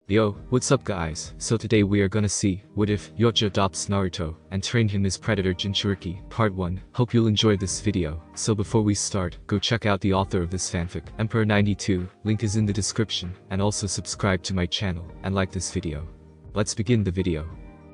Yo, what's up guys? So today we are gonna see, what if Yautja adopts Naruto, and train him as Predator Jinchuriki, part 1. Hope you'll enjoy this video. So before we start, go check out the author of this fanfic, Emperor92, link is in the description, and also subscribe to my channel, and like this video. Let's begin the video.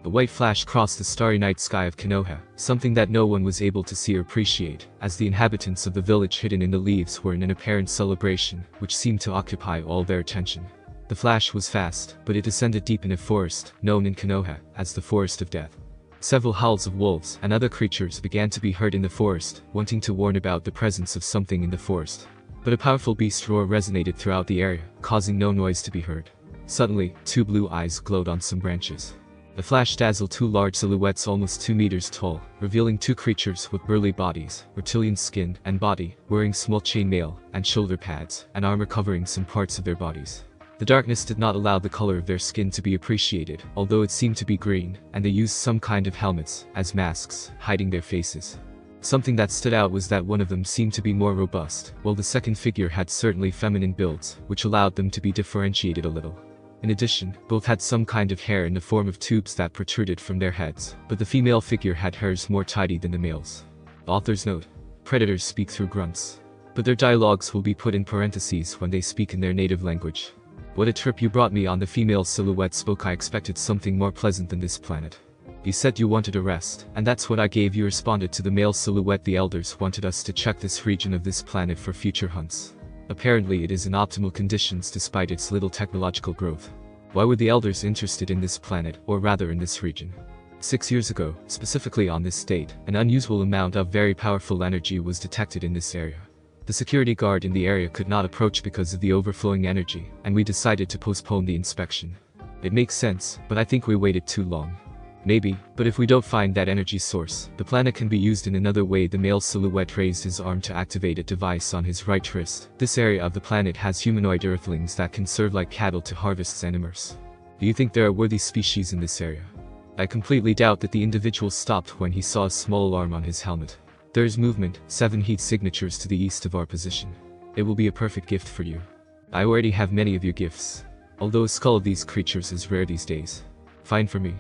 The white flash crossed the starry night sky of Konoha, something that no one was able to see or appreciate, as the inhabitants of the village hidden in the leaves were in an apparent celebration, which seemed to occupy all their attention. The flash was fast, but it descended deep in a forest, known in Konoha as the Forest of Death. Several howls of wolves and other creatures began to be heard in the forest, wanting to warn about the presence of something in the forest. But a powerful beast roar resonated throughout the area, causing no noise to be heard. Suddenly, two blue eyes glowed on some branches. The flash dazzled two large silhouettes almost 2 meters tall, revealing two creatures with burly bodies, reptilian skin and body, wearing small chainmail and shoulder pads, and armor covering some parts of their bodies. The darkness did not allow the color of their skin to be appreciated, although it seemed to be green, and they used some kind of helmets, as masks, hiding their faces. Something that stood out was that one of them seemed to be more robust, while the second figure had certainly feminine builds, which allowed them to be differentiated a little. In addition, both had some kind of hair in the form of tubes that protruded from their heads, but the female figure had hairs more tidy than the male's. Author's note: predators speak through grunts, but their dialogues will be put in parentheses when they speak in their native language. What a trip you brought me on, the female silhouette spoke. I expected something more pleasant than this planet. You said you wanted a rest, and that's what I gave you, responded to the male silhouette. The elders wanted us to check this region of this planet for future hunts. Apparently it is in optimal conditions despite its little technological growth. Why were the elders interested in this planet, or rather in this region? 6 years ago, specifically on this date, an unusual amount of very powerful energy was detected in this area. The security guard in the area could not approach because of the overflowing energy, and we decided to postpone the inspection. It makes sense, but I think we waited too long. Maybe, but if we don't find that energy source, the planet can be used in another way. The male silhouette raised his arm to activate a device on his right wrist. This area of the planet has humanoid earthlings that can serve like cattle to harvest and immerse. Do you think there are worthy species in this area? I completely doubt that. The individual stopped when he saw a small alarm on his helmet. There is movement, 7 heat signatures to the east of our position. It will be a perfect gift for you. I already have many of your gifts, although a skull of these creatures is rare these days. Fine for me.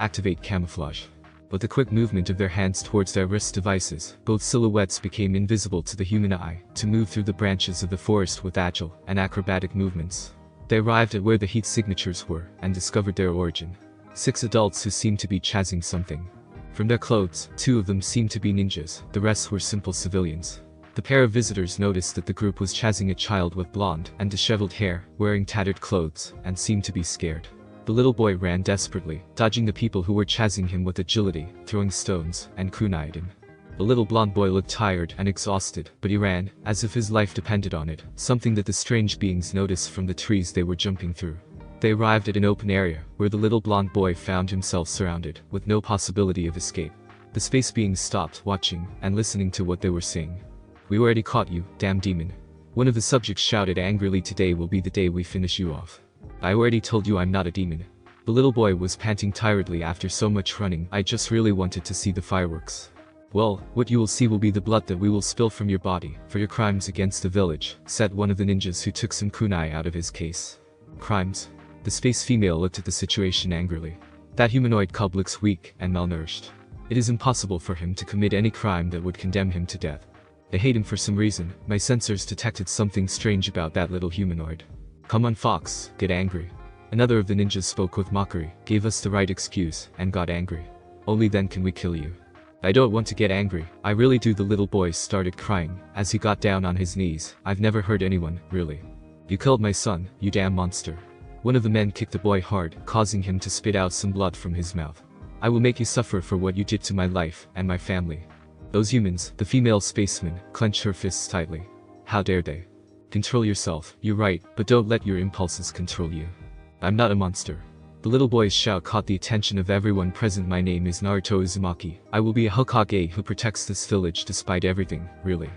Activate camouflage. With the quick movement of their hands towards their wrist devices, both silhouettes became invisible to the human eye, to move through the branches of the forest with agile and acrobatic movements. They arrived at where the heat signatures were, and discovered their origin. 6 adults who seemed to be chasing something. From their clothes, 2 of them seemed to be ninjas, the rest were simple civilians. The pair of visitors noticed that the group was chasing a child with blonde and disheveled hair, wearing tattered clothes, and seemed to be scared. The little boy ran desperately, dodging the people who were chasing him with agility, throwing stones, and kunai'd him. The little blonde boy looked tired and exhausted, but he ran, as if his life depended on it, something that the strange beings noticed from the trees they were jumping through. They arrived at an open area, where the little blonde boy found himself surrounded, with no possibility of escape. The space beings stopped, watching, and listening to what they were saying. We already caught you, damn demon. One of the subjects shouted angrily. Today will be the day we finish you off. I already told you I'm not a demon. The little boy was panting tiredly after so much running. I just really wanted to see the fireworks. Well, what you will see will be the blood that we will spill from your body, for your crimes against the village, said one of the ninjas who took some kunai out of his case. Crimes? The space female looked at the situation angrily. That humanoid cub looks weak and malnourished. It is impossible for him to commit any crime that would condemn him to death. I hate him for some reason. My sensors detected something strange about that little humanoid. Come on Fox, get angry. Another of the ninjas spoke with mockery, gave us the right excuse, and got angry. Only then can we kill you. I don't want to get angry, I really do. The little boy started crying, as he got down on his knees. I've never heard anyone, really. You killed my son, you damn monster. One of the men kicked the boy hard, causing him to spit out some blood from his mouth. I will make you suffer for what you did to my life and my family. Those humans, the female spaceman, clenched her fists tightly. How dare they? Control yourself, you're right, but don't let your impulses control you. I'm not a monster. The little boy's shout caught the attention of everyone present. My name is Naruto Uzumaki. I will be a Hokage who protects this village despite everything, really.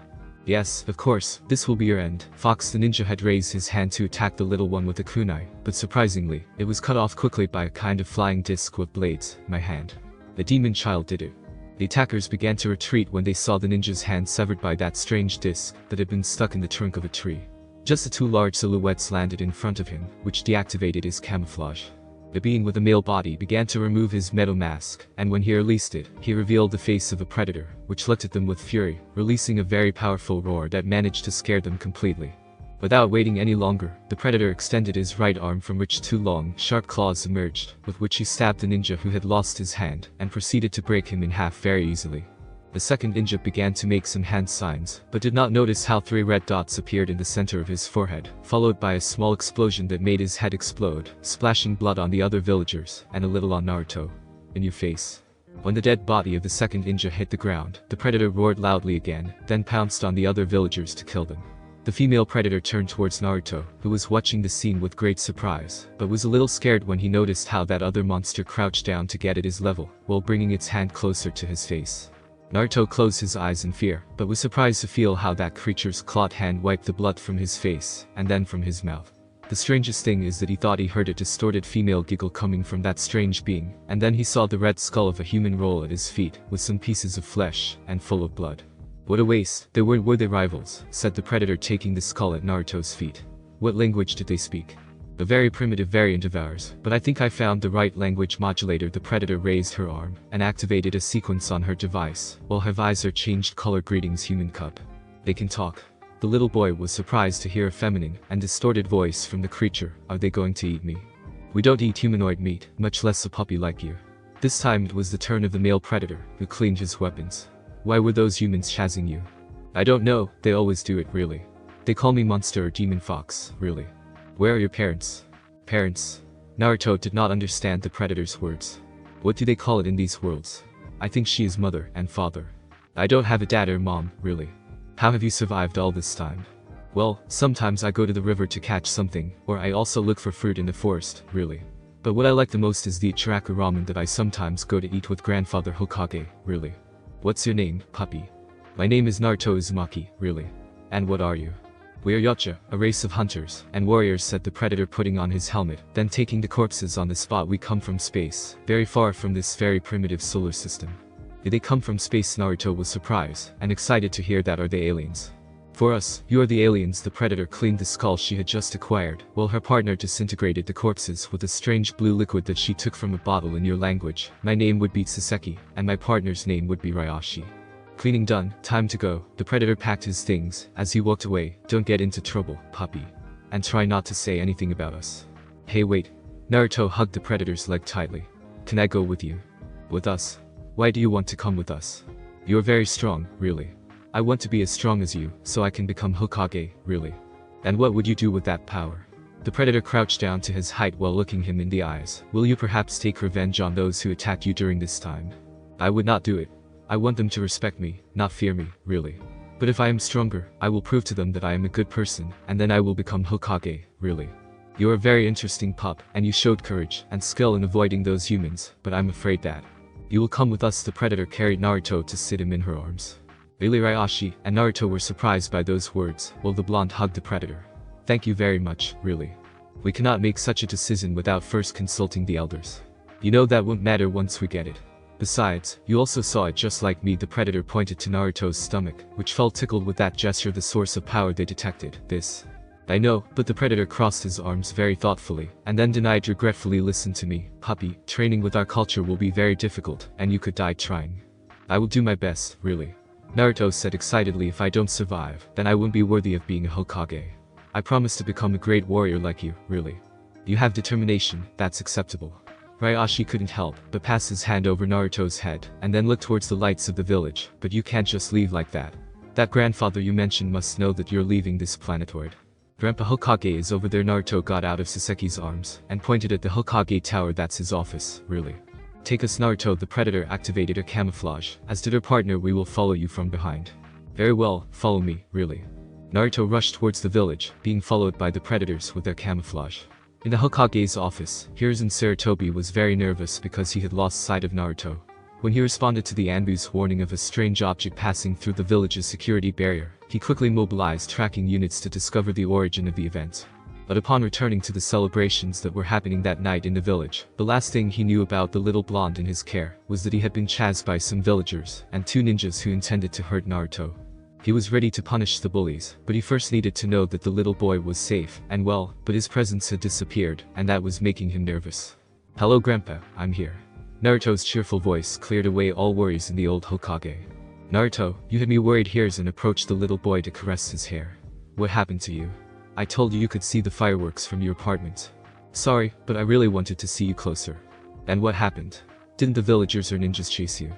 Yes, of course, this will be your end. Fox the ninja had raised his hand to attack the little one with a kunai, but surprisingly, it was cut off quickly by a kind of flying disc with blades. My hand. The demon child did it. The attackers began to retreat when they saw the ninja's hand severed by that strange disc that had been stuck in the trunk of a tree. Just the two large silhouettes landed in front of him, which deactivated his camouflage. The being with a male body began to remove his metal mask, and when he released it, he revealed the face of a predator, which looked at them with fury, releasing a very powerful roar that managed to scare them completely. Without waiting any longer, the predator extended his right arm from which two long, sharp claws emerged, with which he stabbed the ninja who had lost his hand, and proceeded to break him in half very easily. The second ninja began to make some hand signs, but did not notice how 3 red dots appeared in the center of his forehead, followed by a small explosion that made his head explode, splashing blood on the other villagers, and a little on Naruto. In your face. When the dead body of the second ninja hit the ground, the predator roared loudly again, then pounced on the other villagers to kill them. The female predator turned towards Naruto, who was watching the scene with great surprise, but was a little scared when he noticed how that other monster crouched down to get at his level, while bringing its hand closer to his face. Naruto closed his eyes in fear, but was surprised to feel how that creature's clawed hand wiped the blood from his face, and then from his mouth. The strangest thing is that he thought he heard a distorted female giggle coming from that strange being, and then he saw the red skull of a human roll at his feet, with some pieces of flesh, and full of blood. What a waste, they were they rivals, said the predator taking the skull at Naruto's feet. What language did they speak? A very primitive variant of ours, but I think I found the right language modulator. The predator raised her arm, and activated a sequence on her device, while her visor changed color. Greetings, human cub. They can talk. The little boy was surprised to hear a feminine and distorted voice from the creature. Are they going to eat me? We don't eat humanoid meat, much less a puppy like you. This time it was the turn of the male predator, who cleaned his weapons. Why were those humans chasing you? I don't know, they always do it, really. They call me monster or demon fox, really. Where are your parents? Parents? Naruto did not understand the predator's words. What do they call it in these worlds? I think she is mother and father. I don't have a dad or mom, really. How have you survived all this time? Well, sometimes I go to the river to catch something, or I also look for fruit in the forest, really. But what I like the most is the Ichiraku ramen that I sometimes go to eat with grandfather Hokage, really. What's your name, puppy? My name is Naruto Uzumaki, really. And what are you? We are Yautja, a race of hunters and warriors, said the predator, putting on his helmet, then taking the corpses on the spot. We come from space, very far from this very primitive solar system. Did they come from space? Naruto was surprised and excited to hear that. Are they aliens? For us, you are the aliens. The predator cleaned the skull she had just acquired, while her partner disintegrated the corpses with a strange blue liquid that she took from a bottle. In your language, my name would be Saseki, and my partner's name would be Ryashi. Cleaning done, time to go. The predator packed his things as he walked away. Don't get into trouble, puppy. And try not to say anything about us. Hey, wait. Naruto hugged the predator's leg tightly. Can I go with you? With us? Why do you want to come with us? You're very strong, really. I want to be as strong as you, so I can become Hokage, really. And what would you do with that power? The predator crouched down to his height while looking him in the eyes. Will you perhaps take revenge on those who attacked you during this time? I would not do it. I want them to respect me, not fear me, really. But if I am stronger, I will prove to them that I am a good person, and then I will become Hokage, really. You are a very interesting pup, and you showed courage and skill in avoiding those humans, but I'm afraid that you will come with us. The predator carried Naruto to sit him in her arms. Really? Ryashi and Naruto were surprised by those words, while the blonde hugged the predator. Thank you very much, really. We cannot make such a decision without first consulting the elders. You know that won't matter once we get it. Besides, you also saw it just like me. The predator pointed to Naruto's stomach, which felt tickled with that gesture. The source of power they detected. This. I know, but the predator crossed his arms very thoughtfully, and then denied regretfully. Listen to me, puppy, training with our culture will be very difficult, and you could die trying. I will do my best, really. Naruto said excitedly. If I don't survive, then I won't be worthy of being a Hokage. I promise to become a great warrior like you, really. You have determination, that's acceptable. Ryashi couldn't help but pass his hand over Naruto's head, and then look towards the lights of the village. But you can't just leave like that. That grandfather you mentioned must know that you're leaving this planetoid. Grandpa Hokage is over there. Naruto got out of Saseki's arms, and pointed at the Hokage tower. That's his office, really. Take us, Naruto. The predator activated her camouflage, as did her partner. We will follow you from behind. Very well, follow me, really. Naruto rushed towards the village, being followed by the predators with their camouflage. In the Hokage's office, Hiruzen Sarutobi was very nervous because he had lost sight of Naruto. When he responded to the Anbu's warning of a strange object passing through the village's security barrier, he quickly mobilized tracking units to discover the origin of the event. But upon returning to the celebrations that were happening that night in the village, the last thing he knew about the little blonde in his care was that he had been chased by some villagers and 2 ninjas who intended to hurt Naruto. He was ready to punish the bullies, but he first needed to know that the little boy was safe and well, but his presence had disappeared, and that was making him nervous. "Hello Grandpa, I'm here." Naruto's cheerful voice cleared away all worries in the old Hokage. "Naruto, you had me worried." Hiruzen approached the little boy to caress his hair. "What happened to you? I told you you could see the fireworks from your apartment." "Sorry, but I really wanted to see you closer." "And what happened? Didn't the villagers or ninjas chase you?"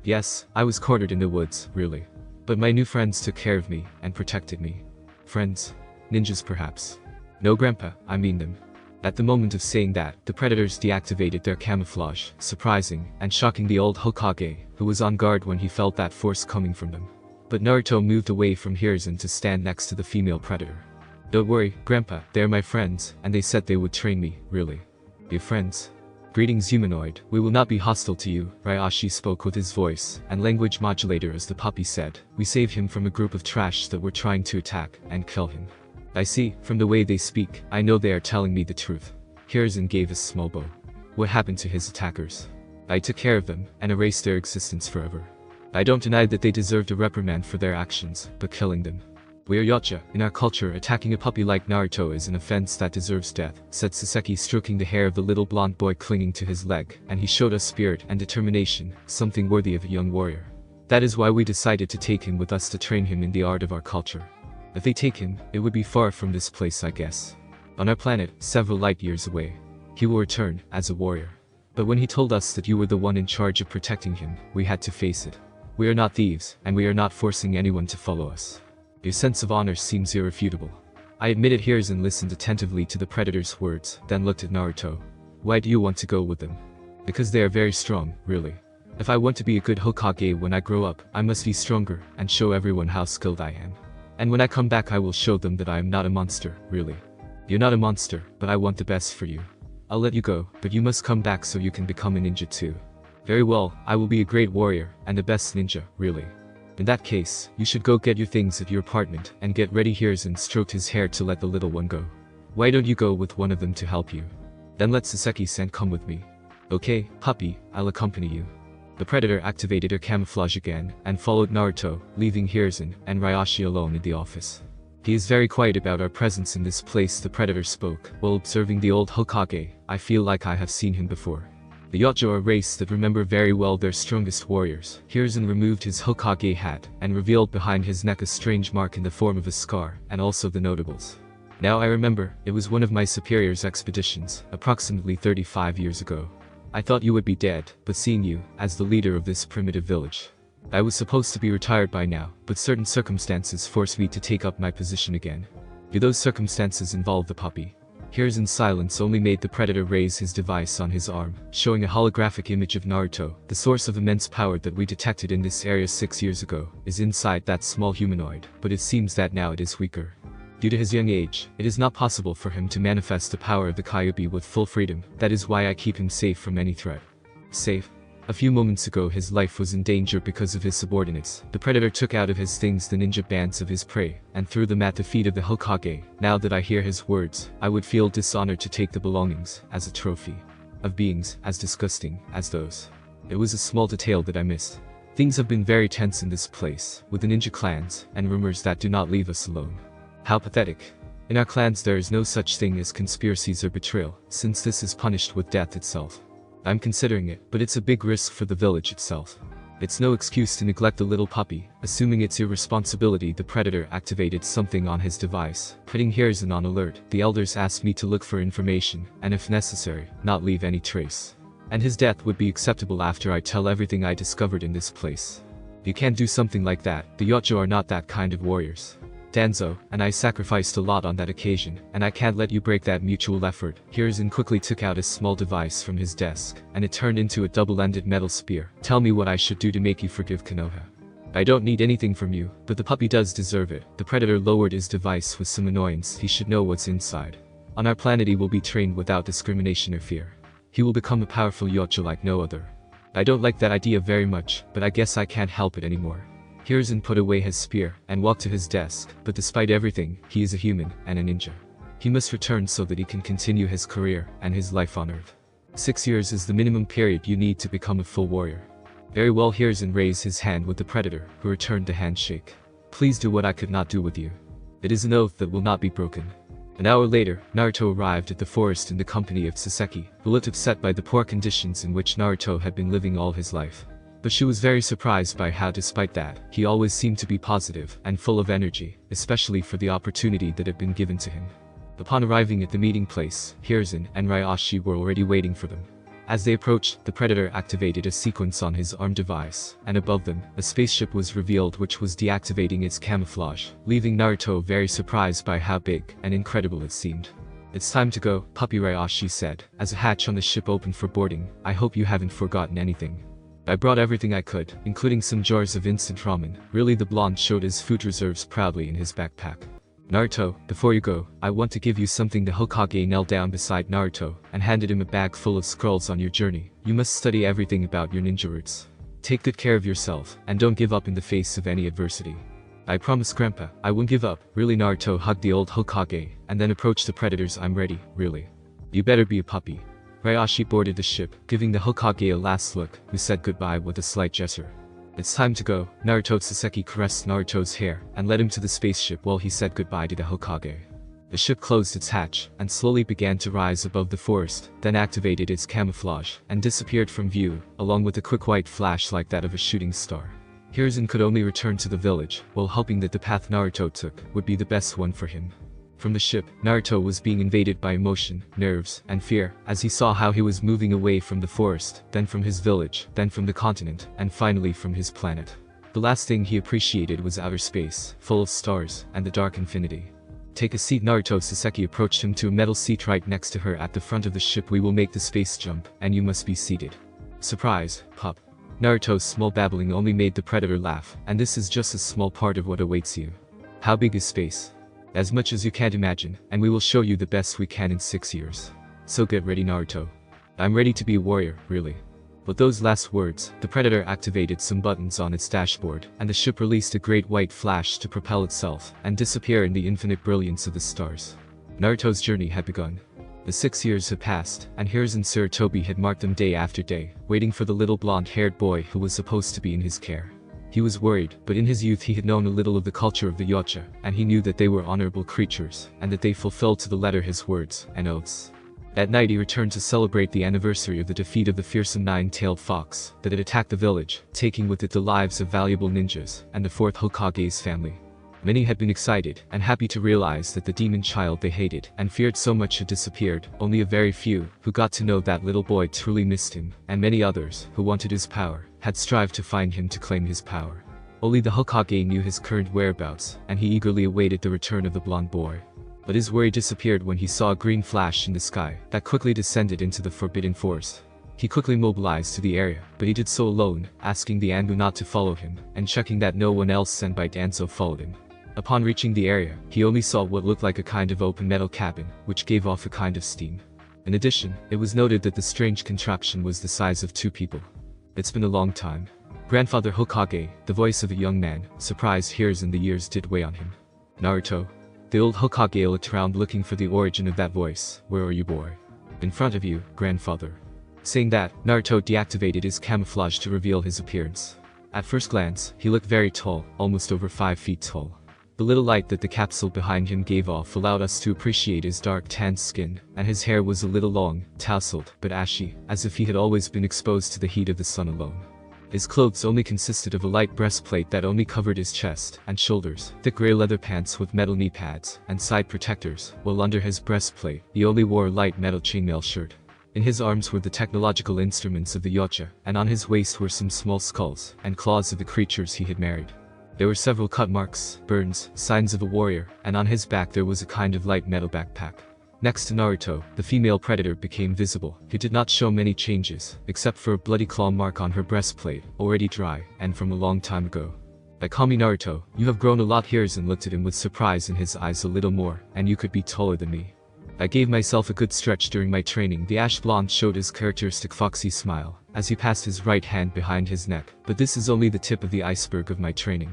"Yes, I was cornered in the woods, really. But my new friends took care of me and protected me." "Friends? Ninjas perhaps?" "No Grandpa, I mean them." At the moment of saying that, the predators deactivated their camouflage, surprising and shocking the old Hokage, who was on guard when he felt that force coming from them. But Naruto moved away from Hiruzen to stand next to the female predator. "Don't worry, Grandpa, they're my friends, and they said they would train me, really." "Your friends? Greetings humanoid, we will not be hostile to you." Ryashi spoke with his voice and language modulator as the puppy said. "We saved him from a group of trash that were trying to attack and kill him." "I see, from the way they speak, I know they are telling me the truth." Hiruzen gave a small bow. "What happened to his attackers?" "I took care of them and erased their existence forever." "I don't deny that they deserved a reprimand for their actions, but killing them." "We are Yautja. In our culture, attacking a puppy like Naruto is an offense that deserves death," said Saseki, stroking the hair of the little blonde boy clinging to his leg, "and he showed us spirit and determination, something worthy of a young warrior. That is why we decided to take him with us to train him in the art of our culture. If they take him, it would be far from this place, I guess. On our planet, several light years away. He will return, as a warrior. But when he told us that you were the one in charge of protecting him, we had to face it. We are not thieves, and we are not forcing anyone to follow us. Your sense of honor seems irrefutable." I admitted. Hiruzen listened attentively to the predator's words, then looked at Naruto. "Why do you want to go with them?" "Because they are very strong, really. If I want to be a good Hokage when I grow up, I must be stronger and show everyone how skilled I am. And when I come back I will show them that I am not a monster, really. You're not a monster, but I want the best for you. I'll let you go, but you must come back so you can become a ninja too." "Very well, I will be a great warrior, and the best ninja, really." "In that case, you should go get your things at your apartment, and get ready." Hiruzen stroked his hair to let the little one go. "Why don't you go with one of them to help you? Then let Saseki-san come with me." "Okay, puppy, I'll accompany you." The predator activated her camouflage again, and followed Naruto, leaving Hiruzen and Ryashi alone in the office. "He is very quiet about our presence in this place," the predator spoke, while observing the old Hokage. "I feel like I have seen him before." The Yautja are a race that remember very well their strongest warriors. Hiruzen removed his Hokage hat, and revealed behind his neck a strange mark in the form of a scar, and also the notables. "Now I remember, it was one of my superior's expeditions, approximately 35 years ago. I thought you would be dead, but seeing you, as the leader of this primitive village. I was supposed to be retired by now, but certain circumstances forced me to take up my position again." "Do those circumstances involve the puppy?" Hiruzen's silence only made the predator raise his device on his arm, showing a holographic image of Naruto. "The source of immense power that we detected in this area 6 years ago is inside that small humanoid, but it seems that now it is weaker. Due to his young age, it is not possible for him to manifest the power of the Kyuubi with full freedom. That is why I keep him safe from any threat." "Safe?" "A few moments ago his life was in danger because of his subordinates." The predator took out of his things the ninja bands of his prey, and threw them at the feet of the Hokage. "Now that I hear his words, I would feel dishonored to take the belongings, as a trophy, of beings as disgusting as those. It was a small detail that I missed. Things have been very tense in this place, with the ninja clans, and rumors that do not leave us alone." "How pathetic. In our clans there is no such thing as conspiracies or betrayal, since this is punished with death itself. I'm considering it, but it's a big risk for the village itself. It's no excuse to neglect the little puppy." Assuming it's your responsibility, the predator activated something on his device, putting Hiruzen on alert. "The elders asked me to look for information, and if necessary, not leave any trace. And his death would be acceptable after I tell everything I discovered in this place. You can't do something like that. The Yautja are not that kind of warriors, Danzo, and I sacrificed a lot on that occasion, and I can't let you break that mutual effort." Hiruzen quickly took out a small device from his desk, and it turned into a double-ended metal spear. "Tell me what I should do to make you forgive Konoha. I don't need anything from you, but the puppy does deserve it." The predator lowered his device with some annoyance. "He should know what's inside. On our planet he will be trained without discrimination or fear. He will become a powerful Yautja like no other. I don't like that idea very much, but I guess I can't help it anymore." Hiruzen put away his spear, and walked to his desk. But despite everything, he is a human, and a ninja. He must return so that he can continue his career, and his life on Earth. 6 years is the minimum period you need to become a full warrior. "Very well." Hiruzen raised his hand with the predator, who returned the handshake. Please do what I could not do with you. It is an oath that will not be broken. An hour later, Naruto arrived at the forest in the company of Saseki, who looked upset by the poor conditions in which Naruto had been living all his life. But she was very surprised by how, despite that, he always seemed to be positive and full of energy, especially for the opportunity that had been given to him. Upon arriving at the meeting place, Hiruzen and Ryashi were already waiting for them. As they approached, the Predator activated a sequence on his arm device, and above them, a spaceship was revealed which was deactivating its camouflage, leaving Naruto very surprised by how big and incredible it seemed. "It's time to go, puppy," Ryashi said, as a hatch on the ship opened for boarding. "I hope you haven't forgotten anything." "I brought everything I could, including some jars of instant ramen." Really, the blonde showed his food reserves proudly in his backpack. "Naruto, before you go, I want to give you something." The Hokage knelt down beside Naruto and handed him a bag full of scrolls. "On your journey, you must study everything about your ninja roots. Take good care of yourself, and don't give up in the face of any adversity." "I promise, Grandpa, I won't give up." Really, Naruto hugged the old Hokage, and then approached the predators. "I'm ready, really. You better be a puppy." Ryashi boarded the ship, giving the Hokage a last look, who said goodbye with a slight gesture. "It's time to go." Naruto. Saseki caressed Naruto's hair and led him to the spaceship while he said goodbye to the Hokage. The ship closed its hatch and slowly began to rise above the forest, then activated its camouflage and disappeared from view, along with a quick white flash like that of a shooting star. Hiruzen could only return to the village, while hoping that the path Naruto took would be the best one for him. From the ship, Naruto was being invaded by emotion, nerves, and fear, as he saw how he was moving away from the forest, then from his village, then from the continent, and finally from his planet. The last thing he appreciated was outer space, full of stars, and the dark infinity. "Take a seat." Naruto. Saseki approached him to a metal seat right next to her at the front of the ship. "We will make the space jump, and you must be seated." "Surprise, pup." Naruto's small babbling only made the predator laugh, "and this is just a small part of what awaits you." "How big is space?" "As much as you can't imagine, and we will show you the best we can in 6 years. So get ready, Naruto." "I'm ready to be a warrior, really." With those last words, the Predator activated some buttons on its dashboard, and the ship released a great white flash to propel itself and disappear in the infinite brilliance of the stars. Naruto's journey had begun. The 6 years had passed, and Hiruzen Sarutobi had marked them day after day, waiting for the little blonde-haired boy who was supposed to be in his care. He was worried, but in his youth he had known a little of the culture of the Yautja, and he knew that they were honorable creatures, and that they fulfilled to the letter his words and oaths. At night he returned to celebrate the anniversary of the defeat of the fearsome nine-tailed fox that had attacked the village, taking with it the lives of valuable ninjas and the 4th Hokage's family. Many had been excited and happy to realize that the demon child they hated and feared so much had disappeared. Only a very few, who got to know that little boy, truly missed him, and many others, who wanted his power, had strived to find him to claim his power. Only the Hokage knew his current whereabouts, and he eagerly awaited the return of the blonde boy. But his worry disappeared when he saw a green flash in the sky that quickly descended into the forbidden forest. He quickly mobilized to the area, but he did so alone, asking the Anbu not to follow him, and checking that no one else sent by Danzo followed him. Upon reaching the area, he only saw what looked like a kind of open metal cabin, which gave off a kind of steam. In addition, it was noted that the strange contraption was the size of 2 people. "It's been a long time." Grandfather Hokage, the voice of a young man, surprised Hiruzen. The years did weigh on him. "Naruto." The old Hokage looked around looking for the origin of that voice. "Where are you, boy?" "In front of you, grandfather." Saying that, Naruto deactivated his camouflage to reveal his appearance. At first glance, he looked very tall, almost over 5 feet tall. The little light that the capsule behind him gave off allowed us to appreciate his dark tanned skin, and his hair was a little long, tousled, but ashy, as if he had always been exposed to the heat of the sun alone. His clothes only consisted of a light breastplate that only covered his chest and shoulders, thick gray leather pants with metal knee pads, and side protectors, while under his breastplate, he only wore a light metal chainmail shirt. In his arms were the technological instruments of the Yautja, and on his waist were some small skulls and claws of the creatures he had married. There were several cut marks, burns, signs of a warrior, and on his back there was a kind of light metal backpack. Next to Naruto, the female predator became visible. He did not show many changes, except for a bloody claw mark on her breastplate, already dry, and from a long time ago. "I call me Naruto, you have grown a lot." Hiruzen looked at him with surprise in his eyes. "A little more, and you could be taller than me." "I gave myself a good stretch during my training." The ash blonde showed his characteristic foxy smile, as he passed his right hand behind his neck. "But this is only the tip of the iceberg of my training.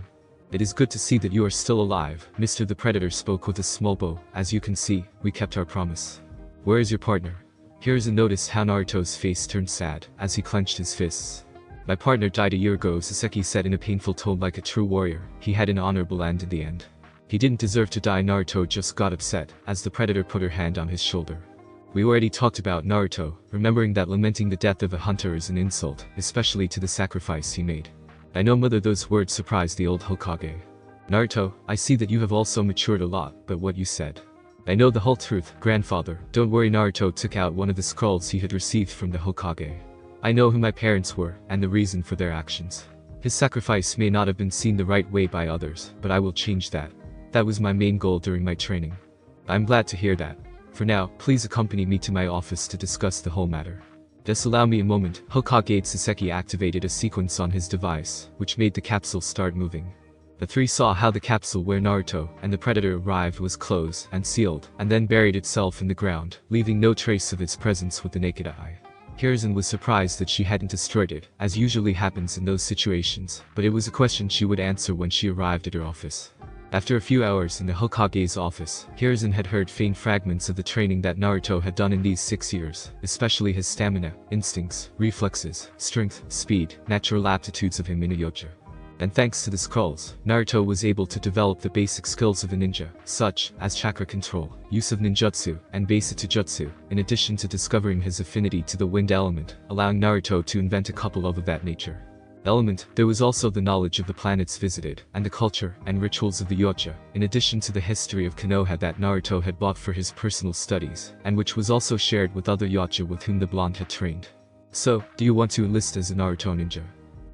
It is good to see that you are still alive." Mr. the Predator spoke with a small bow. "As you can see, we kept our promise." "Where is your partner?" Hiruzen noticed how Naruto's face turned sad, as he clenched his fists. My partner died a year ago, Saseki said in a painful tone. Like a true warrior, he had an honorable end in the end. He didn't deserve to die. Naruto just got upset as the Predator put her hand on his shoulder. We already talked about Naruto, remembering that lamenting the death of a hunter is an insult, especially to the sacrifice he made. I know, mother, those words surprised the old Hokage. Naruto, I see that you have also matured a lot, but what you said. I know the whole truth, grandfather. Don't worry. Naruto took out one of the scrolls he had received from the Hokage. I know who my parents were, and the reason for their actions. His sacrifice may not have been seen the right way by others, but I will change that. That was my main goal during my training. I'm glad to hear that. For now, please accompany me to my office to discuss the whole matter. Just allow me a moment. Hokage Saseki activated a sequence on his device, which made the capsule start moving. The three saw how the capsule where Naruto and the Predator arrived was closed and sealed, and then buried itself in the ground, leaving no trace of its presence with the naked eye. Hiruzen was surprised that she hadn't destroyed it, as usually happens in those situations, but it was a question she would answer when she arrived at her office. After a few hours in the Hokage's office, Hiruzen had heard faint fragments of the training that Naruto had done in these 6 years, especially his stamina, instincts, reflexes, strength, speed, natural aptitudes of him in a Yautja. And thanks to the scrolls, Naruto was able to develop the basic skills of a ninja, such as chakra control, use of ninjutsu, and basic jutsu, in addition to discovering his affinity to the wind element, allowing Naruto to invent a couple of that nature. Element, there was also the knowledge of the planets visited, and the culture and rituals of the Yautja, in addition to the history of Konoha that Naruto had bought for his personal studies, and which was also shared with other Yautja with whom the blonde had trained. So, do you want to enlist as a Naruto ninja?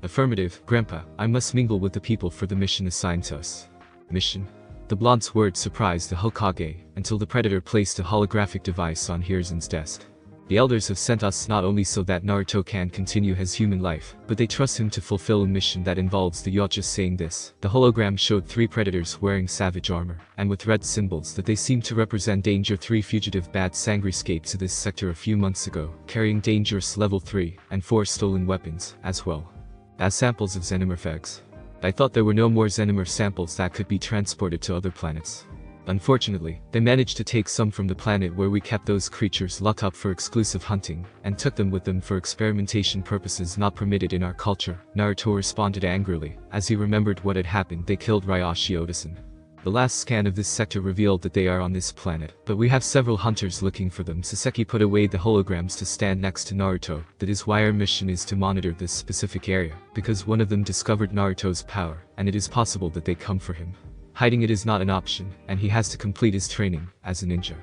Affirmative, Grandpa. I must mingle with the people for the mission assigned to us. Mission? The blonde's words surprised the Hokage, until the Predator placed a holographic device on Hiruzen's desk. The elders have sent us not only so that Naruto can continue his human life, but they trust him to fulfill a mission that involves the Yautja. Saying this, the hologram showed 3 predators wearing savage armor, and with red symbols that they seemed to represent danger. 3 fugitive bad Sangri escaped to this sector a few months ago, carrying dangerous level 3, and 4 stolen weapons, as well as samples of xenomorph eggs. I thought there were no more xenomorph samples that could be transported to other planets. Unfortunately, they managed to take some from the planet where we kept those creatures locked up for exclusive hunting, and took them with them for experimentation purposes not permitted in our culture. Naruto responded angrily, as he remembered what had happened. They killed Ryashi Odasan. The last scan of this sector revealed that they are on this planet, but we have several hunters looking for them. Saseki put away the holograms to stand next to Naruto. That is why our mission is to monitor this specific area, because one of them discovered Naruto's power, and it is possible that they come for him. Hiding it is not an option, and he has to complete his training as a ninja.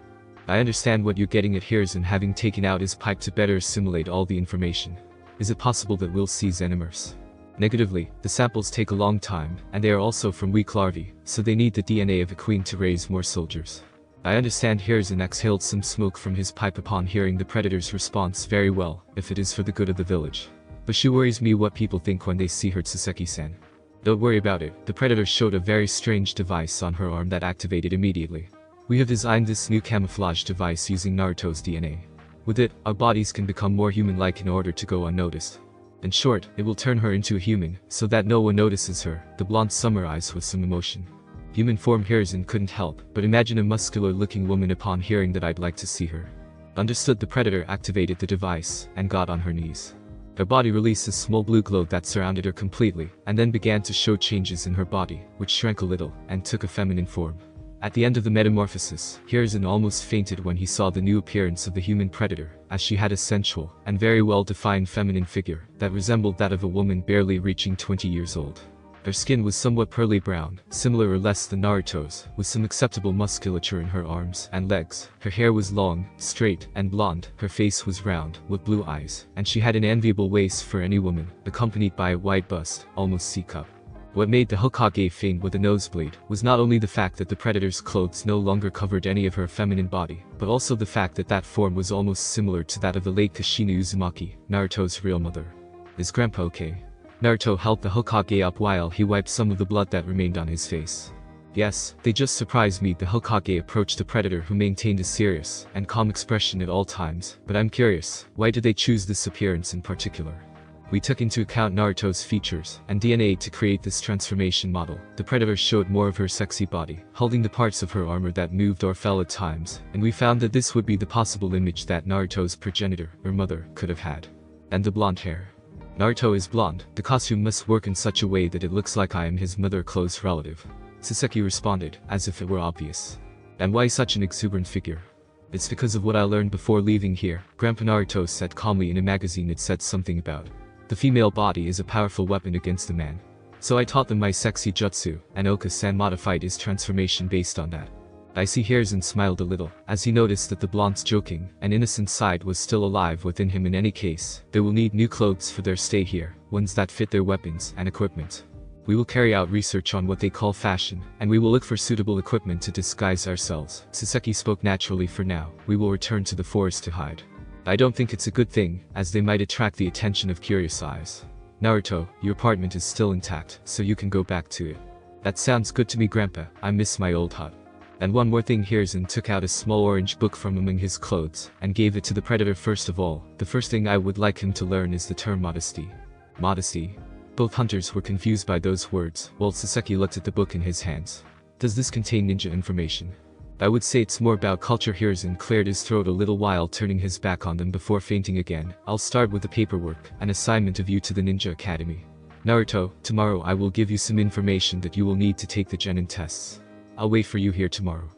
I understand what you're getting at. Hiruzen having taken out his pipe to better assimilate all the information. Is it possible that we'll see xenomorphs? Negatively, the samples take a long time, and they are also from weak larvae, so they need the DNA of a queen to raise more soldiers. I understand. Hiruzen exhaled some smoke from his pipe upon hearing the Predator's response. Very well, if it is for the good of the village. But she worries me what people think when they see her. Saseki-san. Don't worry about it. The Predator showed a very strange device on her arm that activated immediately. We have designed this new camouflage device using Naruto's DNA. With it, our bodies can become more human-like in order to go unnoticed. In short, it will turn her into a human, so that no one notices her. The blonde summarized with some emotion. Human form. Hiruzen couldn't help but imagine a muscular-looking woman upon hearing that. I'd like to see her. Understood. The Predator activated the device and got on her knees. Her body released a small blue glow that surrounded her completely, and then began to show changes in her body, which shrank a little, and took a feminine form. At the end of the metamorphosis, Hiruzen almost fainted when he saw the new appearance of the human Predator, as she had a sensual, and very well-defined feminine figure, that resembled that of a woman barely reaching 20 years old. Her skin was somewhat pearly brown, similar or less than Naruto's, with some acceptable musculature in her arms and legs. Her hair was long, straight, and blonde. Her face was round, with blue eyes, and she had an enviable waist for any woman, accompanied by a wide bust, almost C-cup. What made the Hokage faint with a nosebleed was not only the fact that the Predator's clothes no longer covered any of her feminine body, but also the fact that that form was almost similar to that of the late Kushina Uzumaki, Naruto's real mother. Is Grandpa okay? Naruto helped the Hokage up while he wiped some of the blood that remained on his face. Yes, they just surprised me. The Hokage approached the Predator, who maintained a serious and calm expression at all times. But I'm curious, why did they choose this appearance in particular? We took into account Naruto's features and DNA to create this transformation model. The Predator showed more of her sexy body, holding the parts of her armor that moved or fell at times, and we found that this would be the possible image that Naruto's progenitor, or mother, could have had. And the blonde hair. Naruto is blonde, the costume must work in such a way that it looks like I am his mother close relative. Saseki responded, as if it were obvious. And why such an exuberant figure? It's because of what I learned before leaving here, Grandpa Naruto said calmly. In a magazine it said something about the female body is a powerful weapon against the man. So I taught them my sexy jutsu, and Oka-san modified his transformation based on that. I see Hiruzen smiled a little, as he noticed that the blonde's joking and innocent side was still alive within him. In any case, they will need new clothes for their stay here, ones that fit their weapons and equipment. We will carry out research on what they call fashion, and we will look for suitable equipment to disguise ourselves. Saseki spoke naturally. For now, we will return to the forest to hide. I don't think it's a good thing, as they might attract the attention of curious eyes. Naruto, your apartment is still intact, so you can go back to it. That sounds good to me, Grandpa. I miss my old hut. And one more thing. Hiruzen took out a small orange book from among his clothes, and gave it to the Predator. First of all, the first thing I would like him to learn is the term modesty. Modesty? Both hunters were confused by those words, while Saseki looked at the book in his hands. Does this contain ninja information? I would say it's more about culture. Hiruzen cleared his throat a little while turning his back on them before fainting again. I'll start with the paperwork, an assignment of you to the Ninja Academy. Naruto, tomorrow I will give you some information that you will need to take the genin tests. I'll wait for you here tomorrow.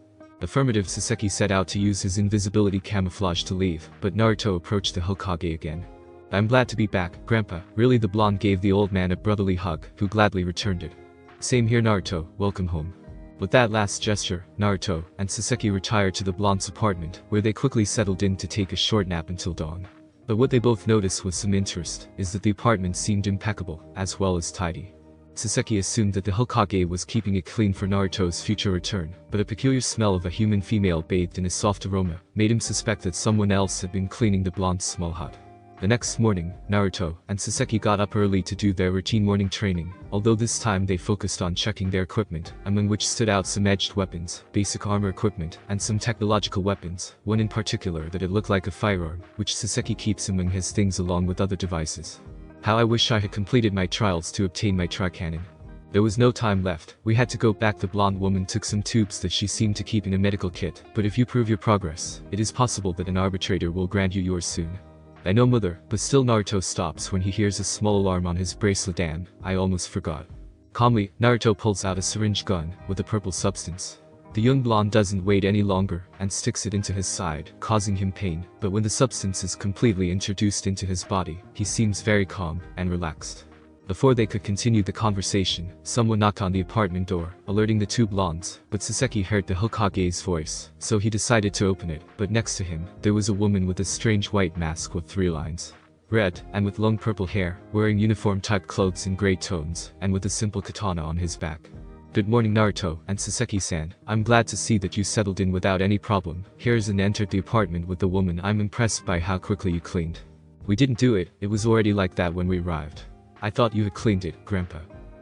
Affirmative. Saseki set out to use his invisibility camouflage to leave, but Naruto approached the Hokage again. I'm glad to be back, Grandpa. Really? The blonde gave the old man a brotherly hug, who gladly returned it. Same here, Naruto. Welcome home. With that last gesture, Naruto and Saseki retired to the blonde's apartment, where they quickly settled in to take a short nap until dawn. But what they both noticed with some interest is that the apartment seemed impeccable, as well as tidy. Saseki assumed that the Hokage was keeping it clean for Naruto's future return, but a peculiar smell of a human female bathed in a soft aroma made him suspect that someone else had been cleaning the blonde's small hut. The next morning, Naruto and Saseki got up early to do their routine morning training, although this time they focused on checking their equipment, among which stood out some edged weapons, basic armor equipment, and some technological weapons, one in particular that it looked like a firearm, which Saseki keeps among his things along with other devices. How I wish I had completed my trials to obtain my tri-cannon. There was no time left. We had to go back. The blonde woman took some tubes that she seemed to keep in a medical kit, but if you prove your progress, it is possible that an arbitrator will grant you yours soon. I know, mother, but still. Naruto stops when he hears a small alarm on his bracelet. Damn, I almost forgot. Calmly, Naruto pulls out a syringe gun with a purple substance. The young blonde doesn't wait any longer and sticks it into his side, causing him pain, but when the substance is completely introduced into his body, he seems very calm and relaxed. Before they could continue the conversation, someone knocked on the apartment door, alerting the two blondes, but Saseki heard the Hokage's voice, so he decided to open it. But next to him, there was a woman with a strange white mask with 3 lines. Red, and with long purple hair, wearing uniform-type clothes in gray tones, and with a simple katana on his back. Good morning, Naruto and Saseki-san. I'm glad to see that you settled in without any problem. Hiruzen entered the apartment with the woman. I'm impressed by how quickly you cleaned. We didn't do it, it was already like that when we arrived. I thought you had cleaned it, Grandpa.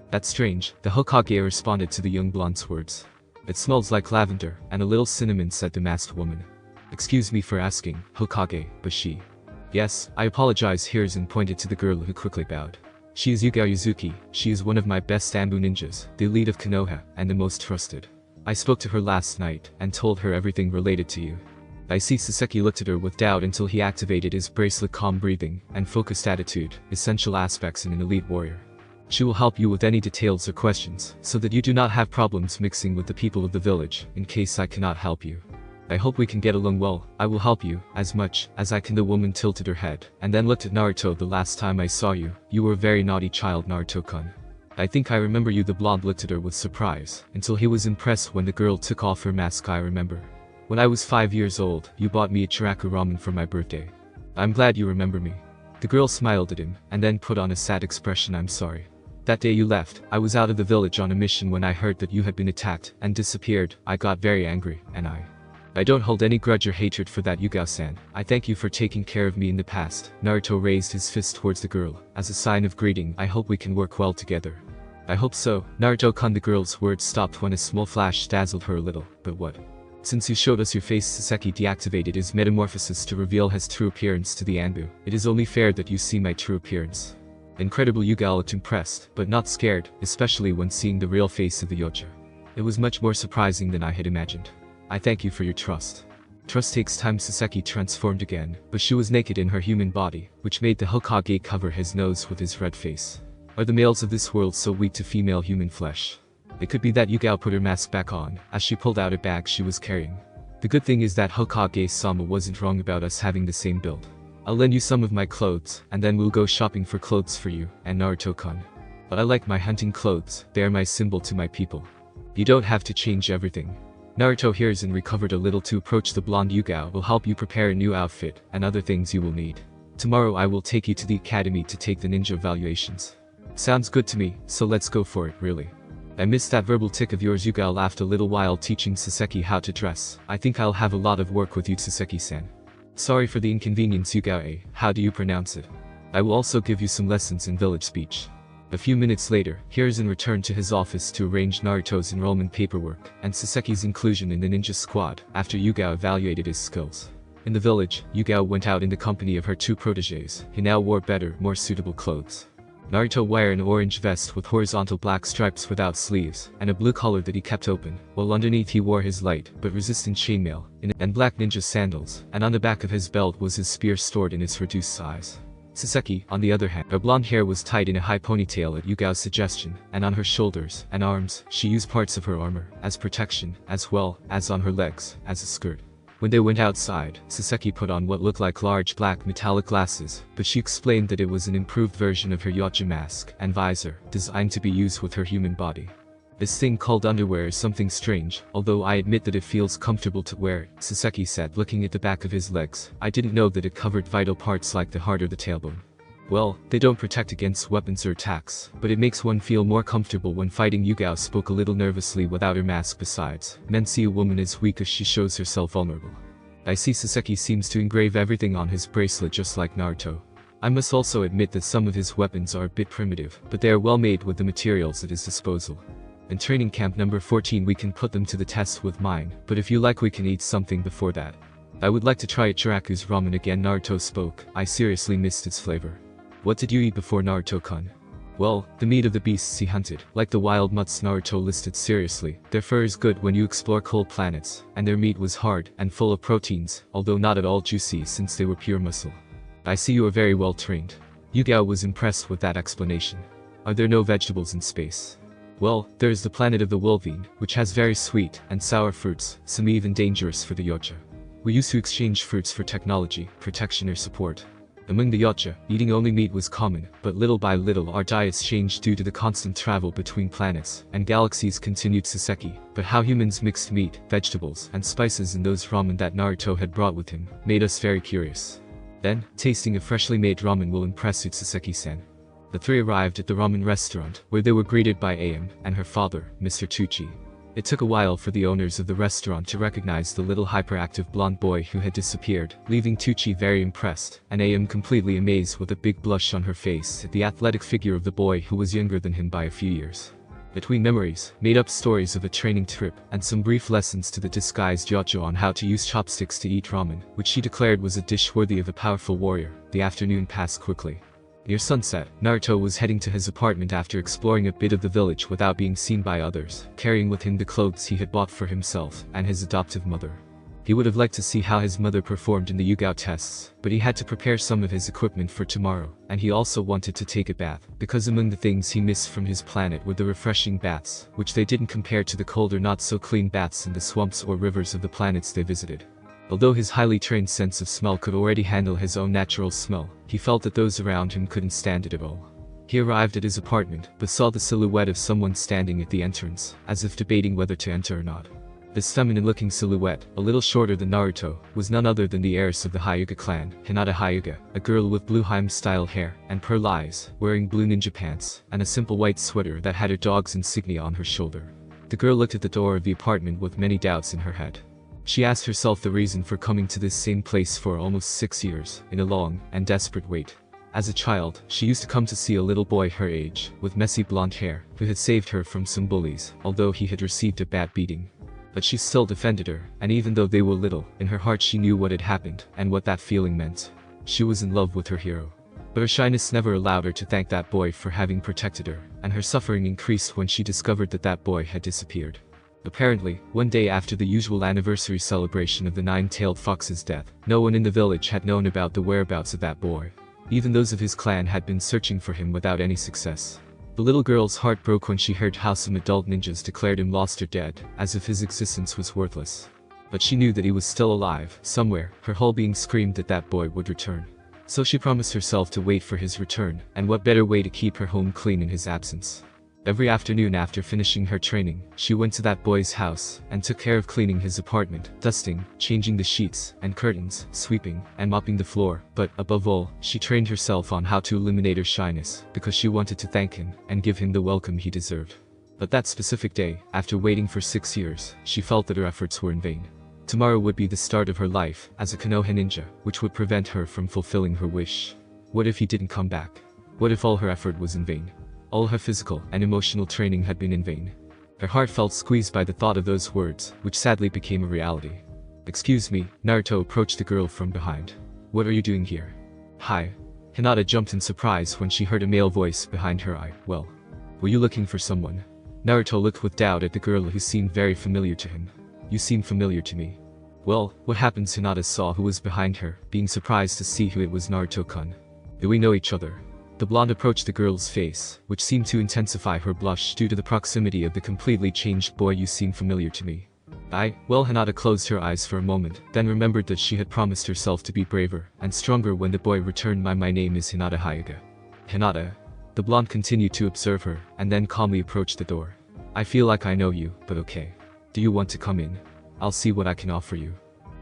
That's strange, the Hokage responded to the young blonde's words. It smells like lavender and a little cinnamon, said the masked woman. Excuse me for asking, Hokage, but she... Yes, I apologize. Hiruzen pointed to the girl who quickly bowed. She is Yugao Yuzuki. She is one of my best Ambu ninjas, the elite of Konoha, and the most trusted. I spoke to her last night and told her everything related to you. I see. Saseki looked at her with doubt until he activated his bracelet. Calm breathing and focused attitude, essential aspects in an elite warrior. She will help you with any details or questions, so that you do not have problems mixing with the people of the village, in case I cannot help you. I hope we can get along well. I will help you, as much as I can. The woman tilted her head, and then looked at Naruto. The last time I saw you, you were a very naughty child, Naruto-kun. I think I remember you. The blonde looked at her with surprise, until he was impressed when the girl took off her mask. I remember. When I was 5 years old, you bought me a chiraku ramen for my birthday. I'm glad you remember me. The girl smiled at him, and then put on a sad expression. I'm sorry. That day you left, I was out of the village on a mission. When I heard that you had been attacked and disappeared, I got very angry, and I don't hold any grudge or hatred for that, Yugao-san. I thank you for taking care of me in the past. Naruto raised his fist towards the girl, as a sign of greeting. I hope we can work well together. I hope so, Naruto-kun. The girl's words stopped when a small flash dazzled her a little. But what? Since you showed us your face, Saseki deactivated his metamorphosis to reveal his true appearance to the Anbu. It is only fair that you see my true appearance. Incredible. Yugao looked impressed, but not scared, especially when seeing the real face of the Yautja. It was much more surprising than I had imagined. I thank you for your trust. Trust takes time. Saseki transformed again, but she was naked in her human body, which made the Hokage cover his nose with his red face. Are the males of this world so weak to female human flesh? It could be that Yugao put her mask back on, as she pulled out a bag she was carrying. The good thing is that Hokage-sama wasn't wrong about us having the same build. I'll lend you some of my clothes, and then we'll go shopping for clothes for you, and Naruto-kun. But I like my hunting clothes, they are my symbol to my people. You don't have to change everything. Naruto hears and recovered a little to approach the blonde. Yugao will help you prepare a new outfit, and other things you will need. Tomorrow I will take you to the academy to take the ninja evaluations. Sounds good to me, so let's go for it, really. I missed that verbal tick of yours. Yugao laughed a little while teaching Saseki how to dress. I think I'll have a lot of work with you, Saseki-san. Sorry for the inconvenience, Yugao. How do you pronounce it? I will also give you some lessons in village speech. A few minutes later, Hiruzen returned to his office to arrange Naruto's enrollment paperwork and Saseki's inclusion in the ninja squad after Yugao evaluated his skills. In the village, Yugao went out in the company of her two protégés. He now wore better, more suitable clothes. Naruto wore an orange vest with horizontal black stripes without sleeves, and a blue collar that he kept open, while underneath he wore his light but resistant chainmail, and black ninja sandals, and on the back of his belt was his spear stored in its reduced size. Saseki, on the other hand, her blonde hair was tied in a high ponytail at Yugao's suggestion, and on her shoulders and arms, she used parts of her armor as protection, as well as on her legs, as a skirt. When they went outside, Saseki put on what looked like large black metallic glasses, but she explained that it was an improved version of her Yautja mask and visor, designed to be used with her human body. This thing called underwear is something strange, although I admit that it feels comfortable to wear it, Saseki said, looking at the back of his legs. I didn't know that it covered vital parts like the heart or the tailbone. Well, they don't protect against weapons or attacks, but it makes one feel more comfortable when fighting. Yugao spoke a little nervously without her mask. Besides, men see a woman as weak as she shows herself vulnerable. I see. Saseki seems to engrave everything on his bracelet just like Naruto. I must also admit that some of his weapons are a bit primitive, but they are well made with the materials at his disposal. In training camp number 14 we can put them to the test with mine, but if you like we can eat something before that. I would like to try Ichiraku's ramen again. Naruto spoke. I seriously missed its flavor. What did you eat before, Naruto-kun? Well, the meat of the beasts he hunted, like the wild mutts. Naruto listed seriously. Their fur is good when you explore cold planets, and their meat was hard and full of proteins, although not at all juicy since they were pure muscle. I see you are very well trained. Yugao was impressed with that explanation. Are there no vegetables in space? Well, there is the planet of the Wolvine, which has very sweet and sour fruits, some even dangerous for the Yautja. We used to exchange fruits for technology, protection or support. Among the Yautja, eating only meat was common, but little by little our diets changed due to the constant travel between planets and galaxies, continued Saseki. But how humans mixed meat, vegetables, and spices in those ramen that Naruto had brought with him made us very curious. Then, tasting a freshly made ramen will impress you, Saseki-san. The three arrived at the ramen restaurant, where they were greeted by Am and her father, Mr. Tucci. It took a while for the owners of the restaurant to recognize the little hyperactive blonde boy who had disappeared, leaving Tucci very impressed, and Am completely amazed with a big blush on her face at the athletic figure of the boy who was younger than him by a few years. Between memories, made-up stories of a training trip, and some brief lessons to the disguised Yautja on how to use chopsticks to eat ramen, which she declared was a dish worthy of a powerful warrior, the afternoon passed quickly. Near sunset, Naruto was heading to his apartment after exploring a bit of the village without being seen by others, carrying with him the clothes he had bought for himself and his adoptive mother. He would have liked to see how his mother performed in the Yugao tests, but he had to prepare some of his equipment for tomorrow, and he also wanted to take a bath, because among the things he missed from his planet were the refreshing baths, which they didn't compare to the colder not-so-clean baths in the swamps or rivers of the planets they visited. Although his highly trained sense of smell could already handle his own natural smell, he felt that those around him couldn't stand it at all. He arrived at his apartment, but saw the silhouette of someone standing at the entrance, as if debating whether to enter or not. This feminine-looking silhouette, a little shorter than Naruto, was none other than the heiress of the Hyuga clan, Hinata Hyuga, a girl with blue Heim-style hair and pearl eyes, wearing blue ninja pants, and a simple white sweater that had her dog's insignia on her shoulder. The girl looked at the door of the apartment with many doubts in her head. She asked herself the reason for coming to this same place for almost 6 years, in a long and desperate wait. As a child, she used to come to see a little boy her age, with messy blonde hair, who had saved her from some bullies, although he had received a bad beating. But she still defended her, and even though they were little, in her heart she knew what had happened, and what that feeling meant. She was in love with her hero. But her shyness never allowed her to thank that boy for having protected her, and her suffering increased when she discovered that that boy had disappeared. Apparently, one day after the usual anniversary celebration of the nine-tailed fox's death, no one in the village had known about the whereabouts of that boy. Even those of his clan had been searching for him without any success. The little girl's heart broke when she heard how some adult ninjas declared him lost or dead, as if his existence was worthless. But she knew that he was still alive, somewhere. Her whole being screamed that that boy would return. So she promised herself to wait for his return, and what better way to keep her home clean in his absence. Every afternoon after finishing her training, she went to that boy's house and took care of cleaning his apartment, dusting, changing the sheets and curtains, sweeping, and mopping the floor. But, above all, she trained herself on how to eliminate her shyness, because she wanted to thank him and give him the welcome he deserved. But that specific day, after waiting for 6 years, she felt that her efforts were in vain. Tomorrow would be the start of her life as a Konoha ninja, which would prevent her from fulfilling her wish. What if he didn't come back? What if all her effort was in vain? All her physical and emotional training had been in vain. Her heart felt squeezed by the thought of those words, which sadly became a reality. "Excuse me," Naruto approached the girl from behind. "What are you doing here?" "Hi." Hinata jumped in surprise when she heard a male voice behind her. Well, were you looking for someone?" Naruto looked with doubt at the girl who seemed very familiar to him. "You seem familiar to me." "Well, what happens?" Hinata saw who was behind her, being surprised to see who it was. "Naruto-kun. Do we know each other?" The blonde approached the girl's face, which seemed to intensify her blush due to the proximity of the completely changed boy. "You seem familiar to me." Well, Hinata closed her eyes for a moment, then remembered that she had promised herself to be braver and stronger when the boy returned. My name is Hinata Hyuga." "Hinata?" The blonde continued to observe her, and then calmly approached the door. "I feel like I know you, but okay. Do you want to come in? I'll see what I can offer you."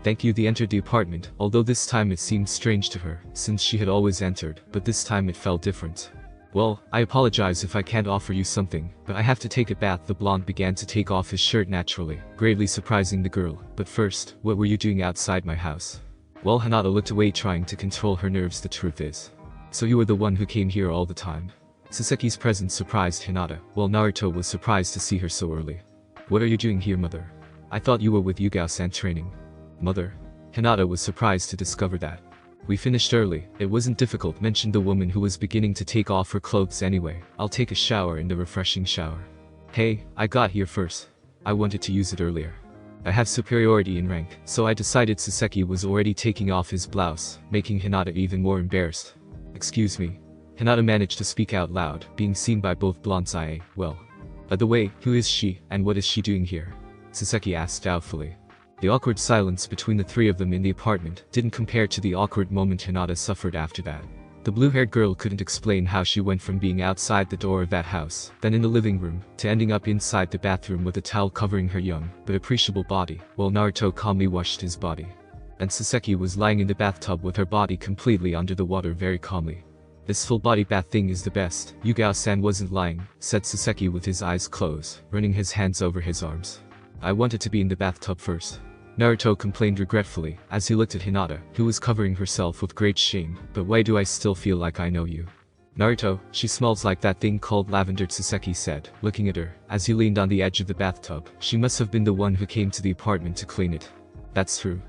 "Thank you." They entered the apartment, although this time it seemed strange to her, since she had always entered, but this time it felt different. "Well, I apologize if I can't offer you something, but I have to take a bath." The blonde began to take off his shirt naturally, greatly surprising the girl. "But first, what were you doing outside my house?" Well, Hinata looked away, trying to control her nerves. "The truth is. So you were the one who came here all the time?" Saseki's presence surprised Hinata, while Naruto was surprised to see her so early. "What are you doing here, mother? I thought you were with Yugao-san training." "Mother?" Hinata was surprised to discover that. "We finished early. It wasn't difficult," mentioned the woman who was beginning to take off her clothes. "Anyway, I'll take a shower in the refreshing shower." "Hey, I got here first. I wanted to use it earlier. I have superiority in rank, so I decided." Saseki was already taking off his blouse, making Hinata even more embarrassed. "Excuse me." Hinata managed to speak out loud, being seen by both blondes. Well. By the way, who is she, and what is she doing here?" Saseki asked doubtfully. The awkward silence between the three of them in the apartment didn't compare to the awkward moment Hinata suffered after that. The blue-haired girl couldn't explain how she went from being outside the door of that house, then in the living room, to ending up inside the bathroom with a towel covering her young, but appreciable body, while Naruto calmly washed his body. And Saseki was lying in the bathtub with her body completely under the water very calmly. "This full-body bath thing is the best." "Yugao-san wasn't lying," said Saseki with his eyes closed, running his hands over his arms. "I wanted to be in the bathtub first." Naruto complained regretfully, as he looked at Hinata, who was covering herself with great shame. "But why do I still feel like I know you?" "Naruto, she smells like that thing called lavender," Saseki said, looking at her, as he leaned on the edge of the bathtub. "She must have been the one who came to the apartment to clean it." "That's true."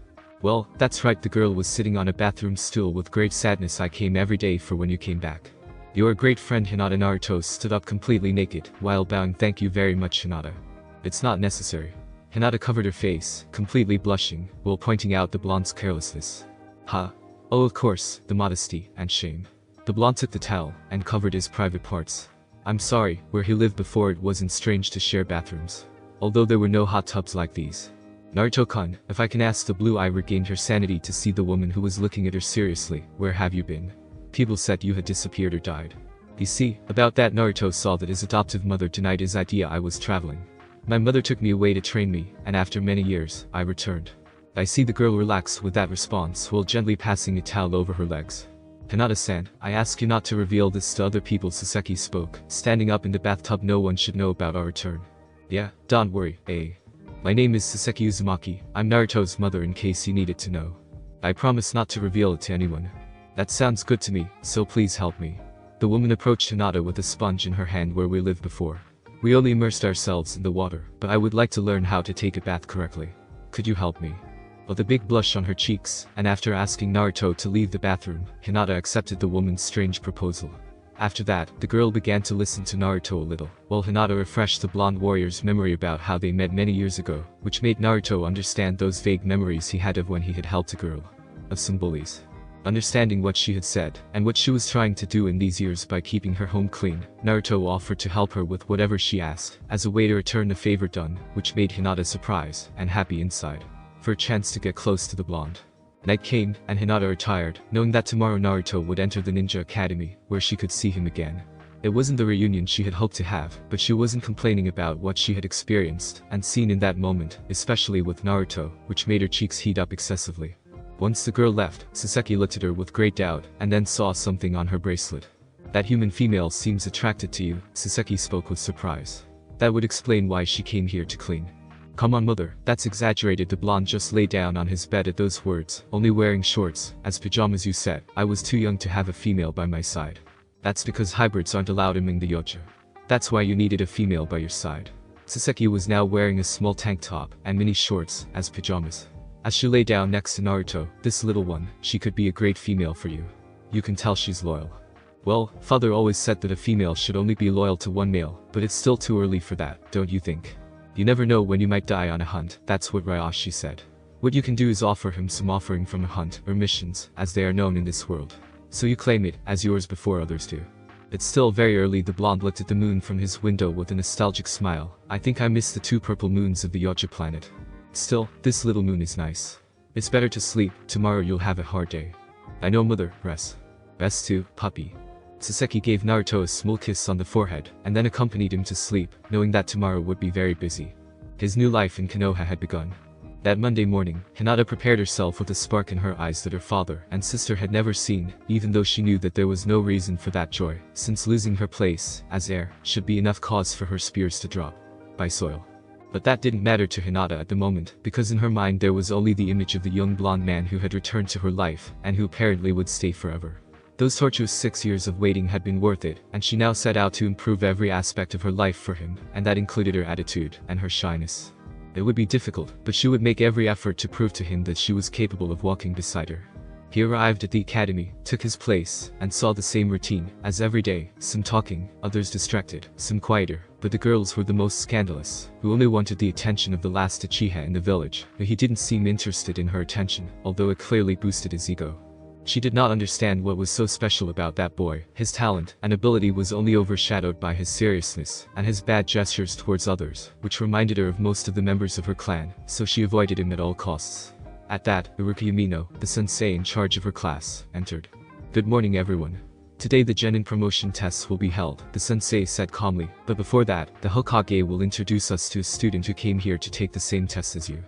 "Well, that's right." The girl was sitting on a bathroom stool with great sadness. "I came every day for when you came back. You're a great friend." Hinata. Naruto stood up completely naked, while bowing. "Thank you very much, Hinata." "It's not necessary." Hinata covered her face, completely blushing, while pointing out the blonde's carelessness. "Ha. Oh, of course, the modesty and shame." The blonde took the towel and covered his private parts. "I'm sorry, where he lived before it wasn't strange to share bathrooms. Although there were no hot tubs like these." "Naruto-kun, if I can ask." The blue eye regained her sanity to see the woman who was looking at her seriously. "Where have you been? People said you had disappeared or died." "You see, about that." Naruto saw that his adoptive mother denied his idea. "I was traveling. My mother took me away to train me, and after many years, I returned." I see. The girl relaxed with that response while gently passing a towel over her legs. "Hinata-san, I ask you not to reveal this to other people." Saseki spoke, standing up in the bathtub. "No one should know about our return." "Yeah, don't worry, My name is Saseki Uzumaki. I'm Naruto's mother, in case you needed to know. I promise not to reveal it to anyone." "That sounds good to me, so please help me." The woman approached Hinata with a sponge in her hand. "Where we lived before, we only immersed ourselves in the water, but I would like to learn how to take a bath correctly. Could you help me?" With a big blush on her cheeks, and after asking Naruto to leave the bathroom, Hinata accepted the woman's strange proposal. After that, the girl began to listen to Naruto a little, while Hinata refreshed the blonde warrior's memory about how they met many years ago, which made Naruto understand those vague memories he had of when he had helped a girl. Of some bullies. Understanding what she had said, and what she was trying to do in these years by keeping her home clean, Naruto offered to help her with whatever she asked, as a way to return the favor done, which made Hinata surprised, and happy inside, for a chance to get close to the blonde. Night came, and Hinata retired, knowing that tomorrow Naruto would enter the ninja academy, where she could see him again. It wasn't the reunion she had hoped to have, but she wasn't complaining about what she had experienced and seen in that moment, especially with Naruto, which made her cheeks heat up excessively. Once the girl left, Saseki looked at her with great doubt, and then saw something on her bracelet. That human female seems attracted to you, Saseki spoke with surprise. That would explain why she came here to clean. Come on mother, that's exaggerated. The blonde just lay down on his bed at those words, only wearing shorts, as pajamas. You said, I was too young to have a female by my side. That's because hybrids aren't allowed among the Yautja. That's why you needed a female by your side. Saseki was now wearing a small tank top and mini shorts as pajamas. As she lay down next to Naruto, this little one, she could be a great female for you. You can tell she's loyal. Well, father always said that a female should only be loyal to one male, but it's still too early for that, don't you think? You never know when you might die on a hunt, that's what Ryoshi said. What you can do is offer him some offering from a hunt, or missions, as they are known in this world. So you claim it as yours before others do. It's still very early. The blonde looked at the moon from his window with a nostalgic smile. I think I miss the 2 purple moons of the Yautja planet. Still, this little moon is nice. It's better to sleep, tomorrow you'll have a hard day. I know mother, rest. Rest too, puppy. Saseki gave Naruto a small kiss on the forehead, and then accompanied him to sleep, knowing that tomorrow would be very busy. His new life in Konoha had begun. That Monday morning, Hinata prepared herself with a spark in her eyes that her father and sister had never seen, even though she knew that there was no reason for that joy, since losing her place, as heir, should be enough cause for her spears to drop by soil. But that didn't matter to Hinata at the moment, because in her mind there was only the image of the young blonde man who had returned to her life, and who apparently would stay forever. Those tortuous 6 years of waiting had been worth it, and she now set out to improve every aspect of her life for him, and that included her attitude and her shyness. It would be difficult, but she would make every effort to prove to him that she was capable of walking beside her. He arrived at the academy, took his place, and saw the same routine as every day, some talking, others distracted, some quieter, but the girls were the most scandalous, who only wanted the attention of the last Uchiha in the village, but he didn't seem interested in her attention, although it clearly boosted his ego. She did not understand what was so special about that boy. His talent and ability was only overshadowed by his seriousness and his bad gestures towards others, which reminded her of most of the members of her clan, so she avoided him at all costs. At that, Iruka Yamino, the sensei in charge of her class, entered. Good morning everyone. Today the Genin promotion tests will be held, the sensei said calmly, but before that, the Hokage will introduce us to a student who came here to take the same test as you.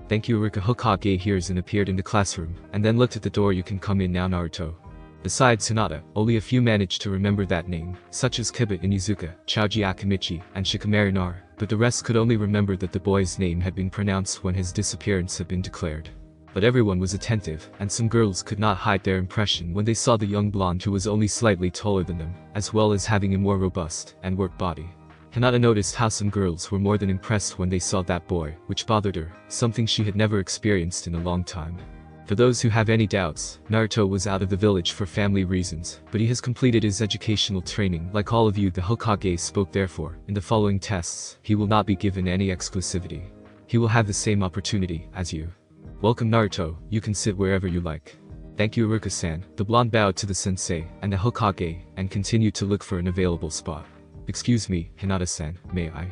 Thank you. Iruka Hokage hears and appeared in the classroom, and then looked at the door. You can come in now, Naruto. Besides Hinata, only a few managed to remember that name, such as Kiba Inizuka, Choji Akamichi, and Shikamaru Nar, but the rest could only remember that the boy's name had been pronounced when his disappearance had been declared. But everyone was attentive, and some girls could not hide their impression when they saw the young blonde who was only slightly taller than them, as well as having a more robust and worked body. Hinata noticed how some girls were more than impressed when they saw that boy, which bothered her, something she had never experienced in a long time. For those who have any doubts, Naruto was out of the village for family reasons, but he has completed his educational training like all of you. The Hokage spoke. Therefore, in the following tests, he will not be given any exclusivity. He will have the same opportunity as you. Welcome Naruto, you can sit wherever you like. Thank you Iruka-san. The blonde bowed to the sensei and the Hokage, and continued to look for an available spot. Excuse me, Hinata-san, may I?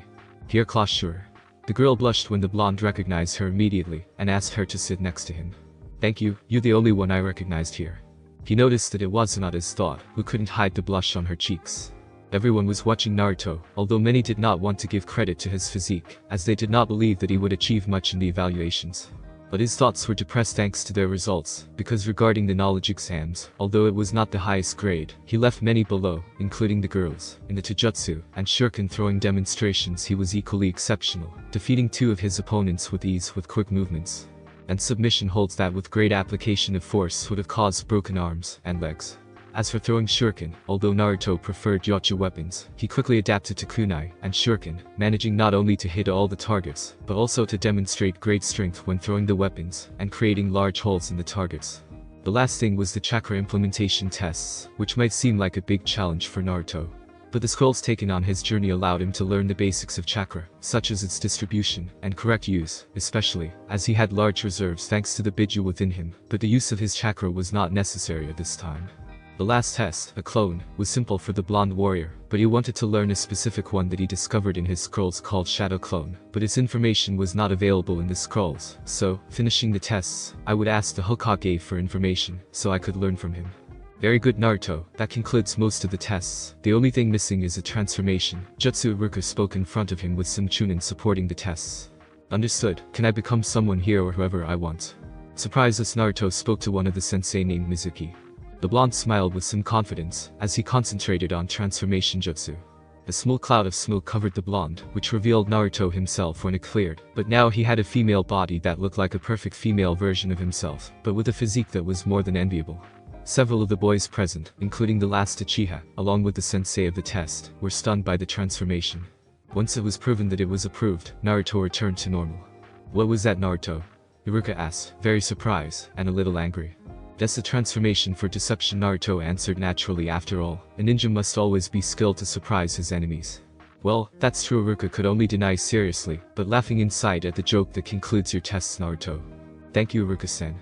Here Class sure. The girl blushed when the blonde recognized her immediately, and asked her to sit next to him. Thank you, you're the only one I recognized here. He noticed that it was Hinata's thought, who couldn't hide the blush on her cheeks. Everyone was watching Naruto, although many did not want to give credit to his physique, as they did not believe that he would achieve much in the evaluations. But his thoughts were depressed thanks to their results, because regarding the knowledge exams, although it was not the highest grade, he left many below, including the girls. In the Taijutsu and Shuriken throwing demonstrations he was equally exceptional, defeating 2 of his opponents with ease with quick movements. And submission holds that with great application of force would have caused broken arms and legs. As for throwing shuriken, although Naruto preferred Yautja weapons, he quickly adapted to kunai and shuriken, managing not only to hit all the targets, but also to demonstrate great strength when throwing the weapons, and creating large holes in the targets. The last thing was the chakra implementation tests, which might seem like a big challenge for Naruto. But the scrolls taken on his journey allowed him to learn the basics of chakra, such as its distribution and correct use, especially as he had large reserves thanks to the Biju within him, but the use of his chakra was not necessary at this time. The last test, a clone, was simple for the blonde warrior, but he wanted to learn a specific one that he discovered in his scrolls called Shadow Clone, but its information was not available in the scrolls, so, finishing the tests, I would ask the Hokage for information, so I could learn from him. Very good Naruto, that concludes most of the tests. The only thing missing is a transformation. Jutsu Iruka spoke in front of him with some chunin supporting the tests. Understood, can I become someone here or whoever I want? Surprised as Naruto spoke to one of the sensei named Mizuki. The blonde smiled with some confidence, as he concentrated on transformation jutsu. A small cloud of smoke covered the blonde, which revealed Naruto himself when it cleared, but now he had a female body that looked like a perfect female version of himself, but with a physique that was more than enviable. Several of the boys present, including the last Uchiha, along with the sensei of the test, were stunned by the transformation. Once it was proven that it was approved, Naruto returned to normal. What was that, Naruto? Iruka asked, very surprised, and a little angry. That's the transformation for deception, Naruto answered naturally. After all, a ninja must always be skilled to surprise his enemies. Well, that's true, Iruka could only deny seriously, but laughing inside at the joke that concludes your tests, Naruto. Thank you, Iruka-sen.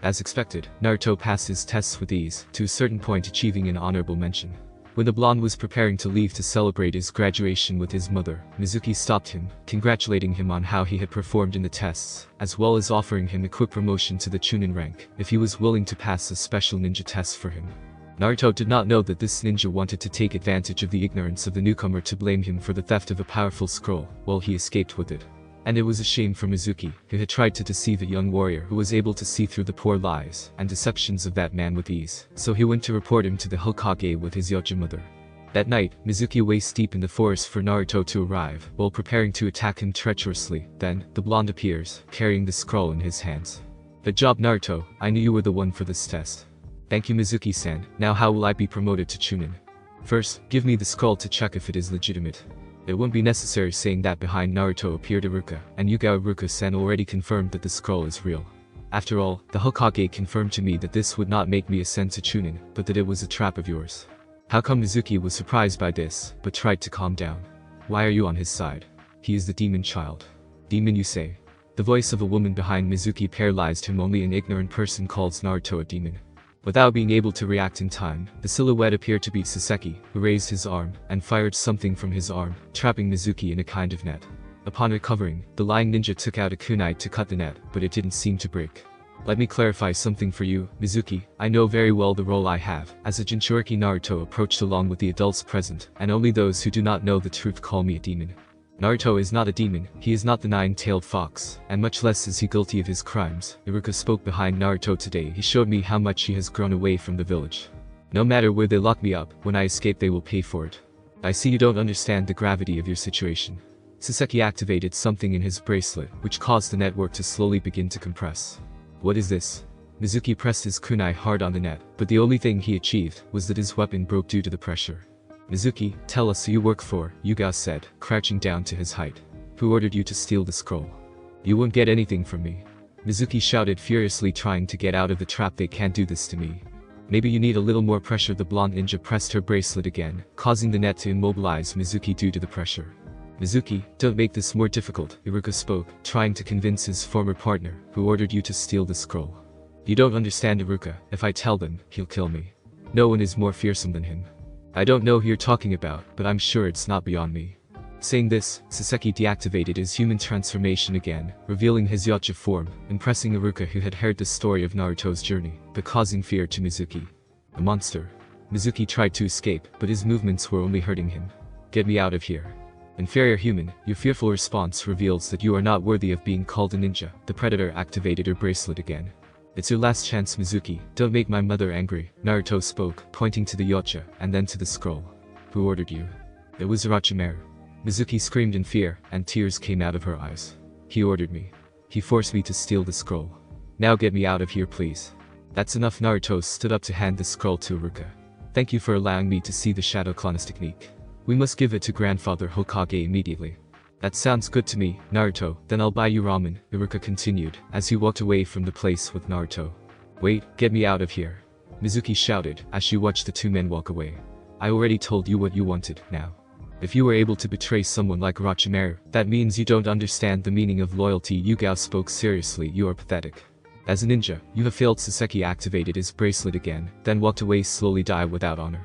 As expected, Naruto passed his tests with ease, to a certain point achieving an honorable mention. When the blonde was preparing to leave to celebrate his graduation with his mother, Mizuki stopped him, congratulating him on how he had performed in the tests, as well as offering him a quick promotion to the Chunin rank, if he was willing to pass a special ninja test for him. Naruto did not know that this ninja wanted to take advantage of the ignorance of the newcomer to blame him for the theft of a powerful scroll, while he escaped with it. And it was a shame for Mizuki, who had tried to deceive a young warrior who was able to see through the poor lies and deceptions of that man with ease, so he went to report him to the Hokage with his Yautja mother. That night, Mizuki waits deep in the forest for Naruto to arrive, while preparing to attack him treacherously. Then, the blonde appears, carrying the scroll in his hands. Good job, Naruto, I knew you were the one for this test. Thank you, Mizuki-san. Now how will I be promoted to Chunin? First, give me the scroll to check if it is legitimate. It wouldn't be necessary saying that behind Naruto appeared Iruka, and Yuga Iruka-sen already confirmed that the scroll is real. After all, the Hokage confirmed to me that this would not make me ascend to Chunin, but that it was a trap of yours. How come Mizuki was surprised by this, but tried to calm down? Why are you on his side? He is the demon child. Demon, you say? The voice of a woman behind Mizuki paralyzed him. Only an ignorant person calls Naruto a demon. Without being able to react in time, the silhouette appeared to be Saseki, who raised his arm and fired something from his arm, trapping Mizuki in a kind of net. Upon recovering, the lying ninja took out a kunai to cut the net, but it didn't seem to break. Let me clarify something for you, Mizuki. I know very well the role I have. As a Jinchuriki, Naruto approached along with the adults present, and only those who do not know the truth call me a demon. Naruto is not a demon, he is not the nine-tailed fox, and much less is he guilty of his crimes. Iruka spoke behind Naruto today. He showed me how much he has grown away from the village. No matter where they lock me up, when I escape they will pay for it. I see you don't understand the gravity of your situation. Saseki activated something in his bracelet, which caused the network to slowly begin to compress. What is this? Mizuki pressed his kunai hard on the net, but the only thing he achieved was that his weapon broke due to the pressure. Mizuki, tell us who you work for, Yuga said, crouching down to his height. Who ordered you to steal the scroll? You won't get anything from me. Mizuki shouted furiously, trying to get out of the trap. They can't do this to me. Maybe you need a little more pressure. The blonde ninja pressed her bracelet again, causing the net to immobilize Mizuki due to the pressure. Mizuki, don't make this more difficult, Iruka spoke, trying to convince his former partner, who ordered you to steal the scroll. You don't understand, Iruka. If I tell them, he'll kill me. No one is more fearsome than him. I don't know who you're talking about, but I'm sure it's not beyond me. Saying this, Saseki deactivated his human transformation again, revealing his Yautja form, impressing Iruka, who had heard the story of Naruto's journey, but causing fear to Mizuki. A monster. Mizuki tried to escape, but his movements were only hurting him. Get me out of here. Inferior human, your fearful response reveals that you are not worthy of being called a ninja. The Predator activated her bracelet again. It's your last chance, Mizuki. Don't make my mother angry, Naruto spoke, pointing to the Yautja, and then to the scroll. Who ordered you? It was Orochimaru. Mizuki screamed in fear, and tears came out of her eyes. He ordered me. He forced me to steal the scroll. Now get me out of here, please. That's enough. Naruto stood up to hand the scroll to Iruka. Thank you for allowing me to see the Shadow Clone's technique. We must give it to Grandfather Hokage immediately. That sounds good to me, Naruto. Then I'll buy you ramen, Iruka continued, as he walked away from the place with Naruto. Wait, get me out of here. Mizuki shouted as she watched the two men walk away. I already told you what you wanted, now. If you were able to betray someone like Orochimaru, that means you don't understand the meaning of loyalty. Yugao spoke seriously. You are pathetic. As a ninja, you have failed. Saseki activated his bracelet again, then walked away slowly. Die without honor.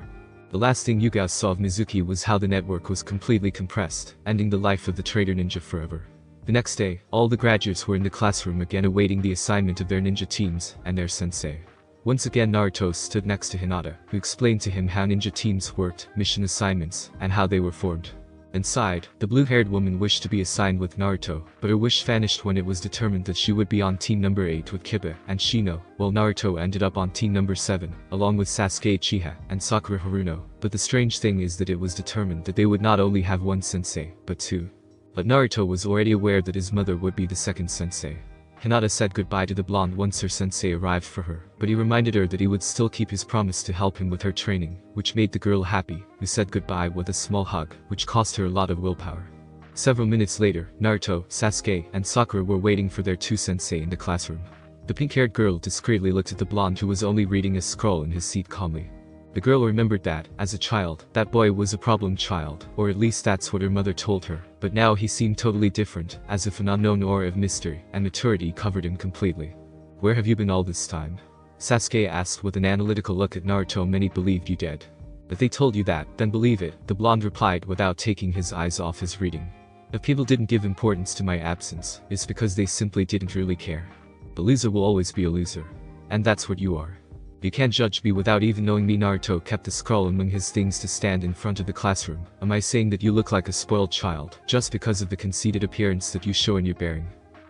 The last thing Yugao saw of Mizuki was how the network was completely compressed, ending the life of the traitor ninja forever. The next day, all the graduates were in the classroom again awaiting the assignment of their ninja teams and their sensei. Once again Naruto stood next to Hinata, who explained to him how ninja teams worked, mission assignments, and how they were formed. Inside, the blue-haired woman wished to be assigned with Naruto, but her wish vanished when it was determined that she would be on team number 8 with Kiba and Shino, while Naruto ended up on team number 7, along with Sasuke Uchiha and Sakura Haruno. But the strange thing is that it was determined that they would not only have one sensei, but two. But Naruto was already aware that his mother would be the second sensei. Hinata said goodbye to the blonde once her sensei arrived for her, but he reminded her that he would still keep his promise to help him with her training, which made the girl happy, who said goodbye with a small hug, which cost her a lot of willpower. Several minutes later, Naruto, Sasuke, and Sakura were waiting for their two sensei in the classroom. The pink-haired girl discreetly looked at the blonde who was only reading a scroll in his seat calmly. The girl remembered that, as a child, that boy was a problem child, or at least that's what her mother told her, but now he seemed totally different, as if an unknown aura of mystery and maturity covered him completely. Where have you been all this time? Sasuke asked with an analytical look at Naruto. Many believed you dead. If they told you that, then believe it, the blonde replied without taking his eyes off his reading. If people didn't give importance to my absence, it's because they simply didn't really care. The loser will always be a loser. And that's what you are. You can't judge me without even knowing me. Naruto kept the scroll among his things to stand in front of the classroom. Am I saying that you look like a spoiled child, just because of the conceited appearance that you show in your bearing?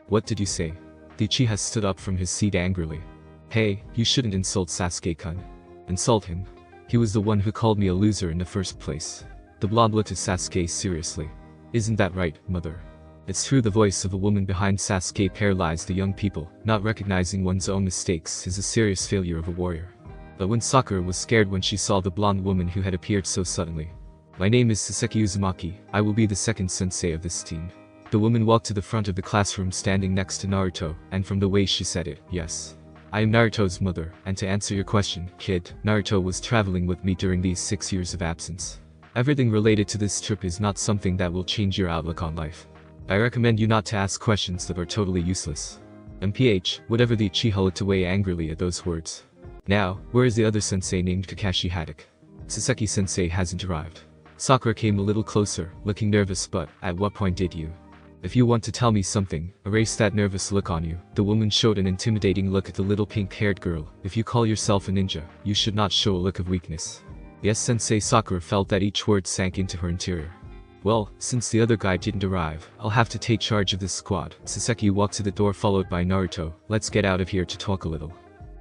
What did you say? The Uchiha stood up from his seat angrily. Hey, you shouldn't insult Sasuke-kun. Insult him? He was the one who called me a loser in the first place. The blonde looked at Sasuke seriously. Isn't that right, mother? It's true. The voice of a woman behind Sasuke paralyzed the young people. Not recognizing one's own mistakes is a serious failure of a warrior. But when Sakura was scared when she saw the blonde woman who had appeared so suddenly. My name is Saseki Uzumaki. I will be the second sensei of this team. The woman walked to the front of the classroom standing next to Naruto, and from the way she said it, yes. I am Naruto's mother, and to answer your question, kid, Naruto was traveling with me during these 6 years of absence. Everything related to this trip is not something that will change your outlook on life. I recommend you not to ask questions that are totally useless. MPH, whatever. The Uchiha looked away angrily at those words. Now, where is the other sensei named Kakashi Haddock? Saseki sensei hasn't arrived. Sakura came a little closer, looking nervous. But, at what point did you? If you want to tell me something, erase that nervous look on you. The woman showed an intimidating look at the little pink-haired girl. If you call yourself a ninja, you should not show a look of weakness. Yes, sensei. Sakura felt that each word sank into her interior. Well, since the other guy didn't arrive, I'll have to take charge of this squad. Saseki walked to the door followed by Naruto. Let's get out of here to talk a little.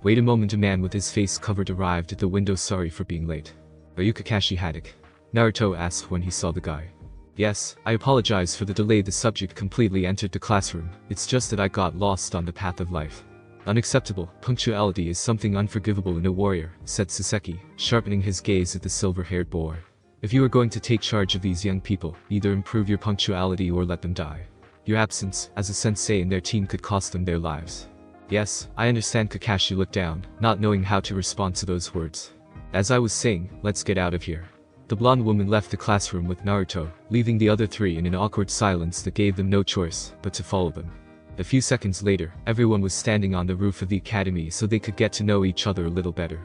Wait a moment. A man with his face covered arrived at the window. Sorry for being late. Are you Kakashi Haddock? Naruto asked when he saw the guy. Yes, I apologize for the delay. The subject completely entered the classroom. It's just that I got lost on the path of life. Unacceptable. Punctuality is something unforgivable in a warrior, said Saseki, sharpening his gaze at the silver-haired boy. If you are going to take charge of these young people, either improve your punctuality or let them die. Your absence, as a sensei in their team, could cost them their lives. Yes, I understand. Kakashi looked down, not knowing how to respond to those words. As I was saying, let's get out of here. The blonde woman left the classroom with Naruto, leaving the other three in an awkward silence that gave them no choice but to follow them. A few seconds later, everyone was standing on the roof of the academy so they could get to know each other a little better.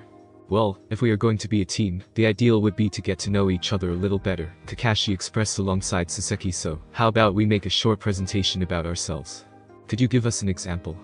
Well, if we are going to be a team, the ideal would be to get to know each other a little better, Kakashi expressed alongside Saseki. So, how about we make a short presentation about ourselves? Could you give us an example?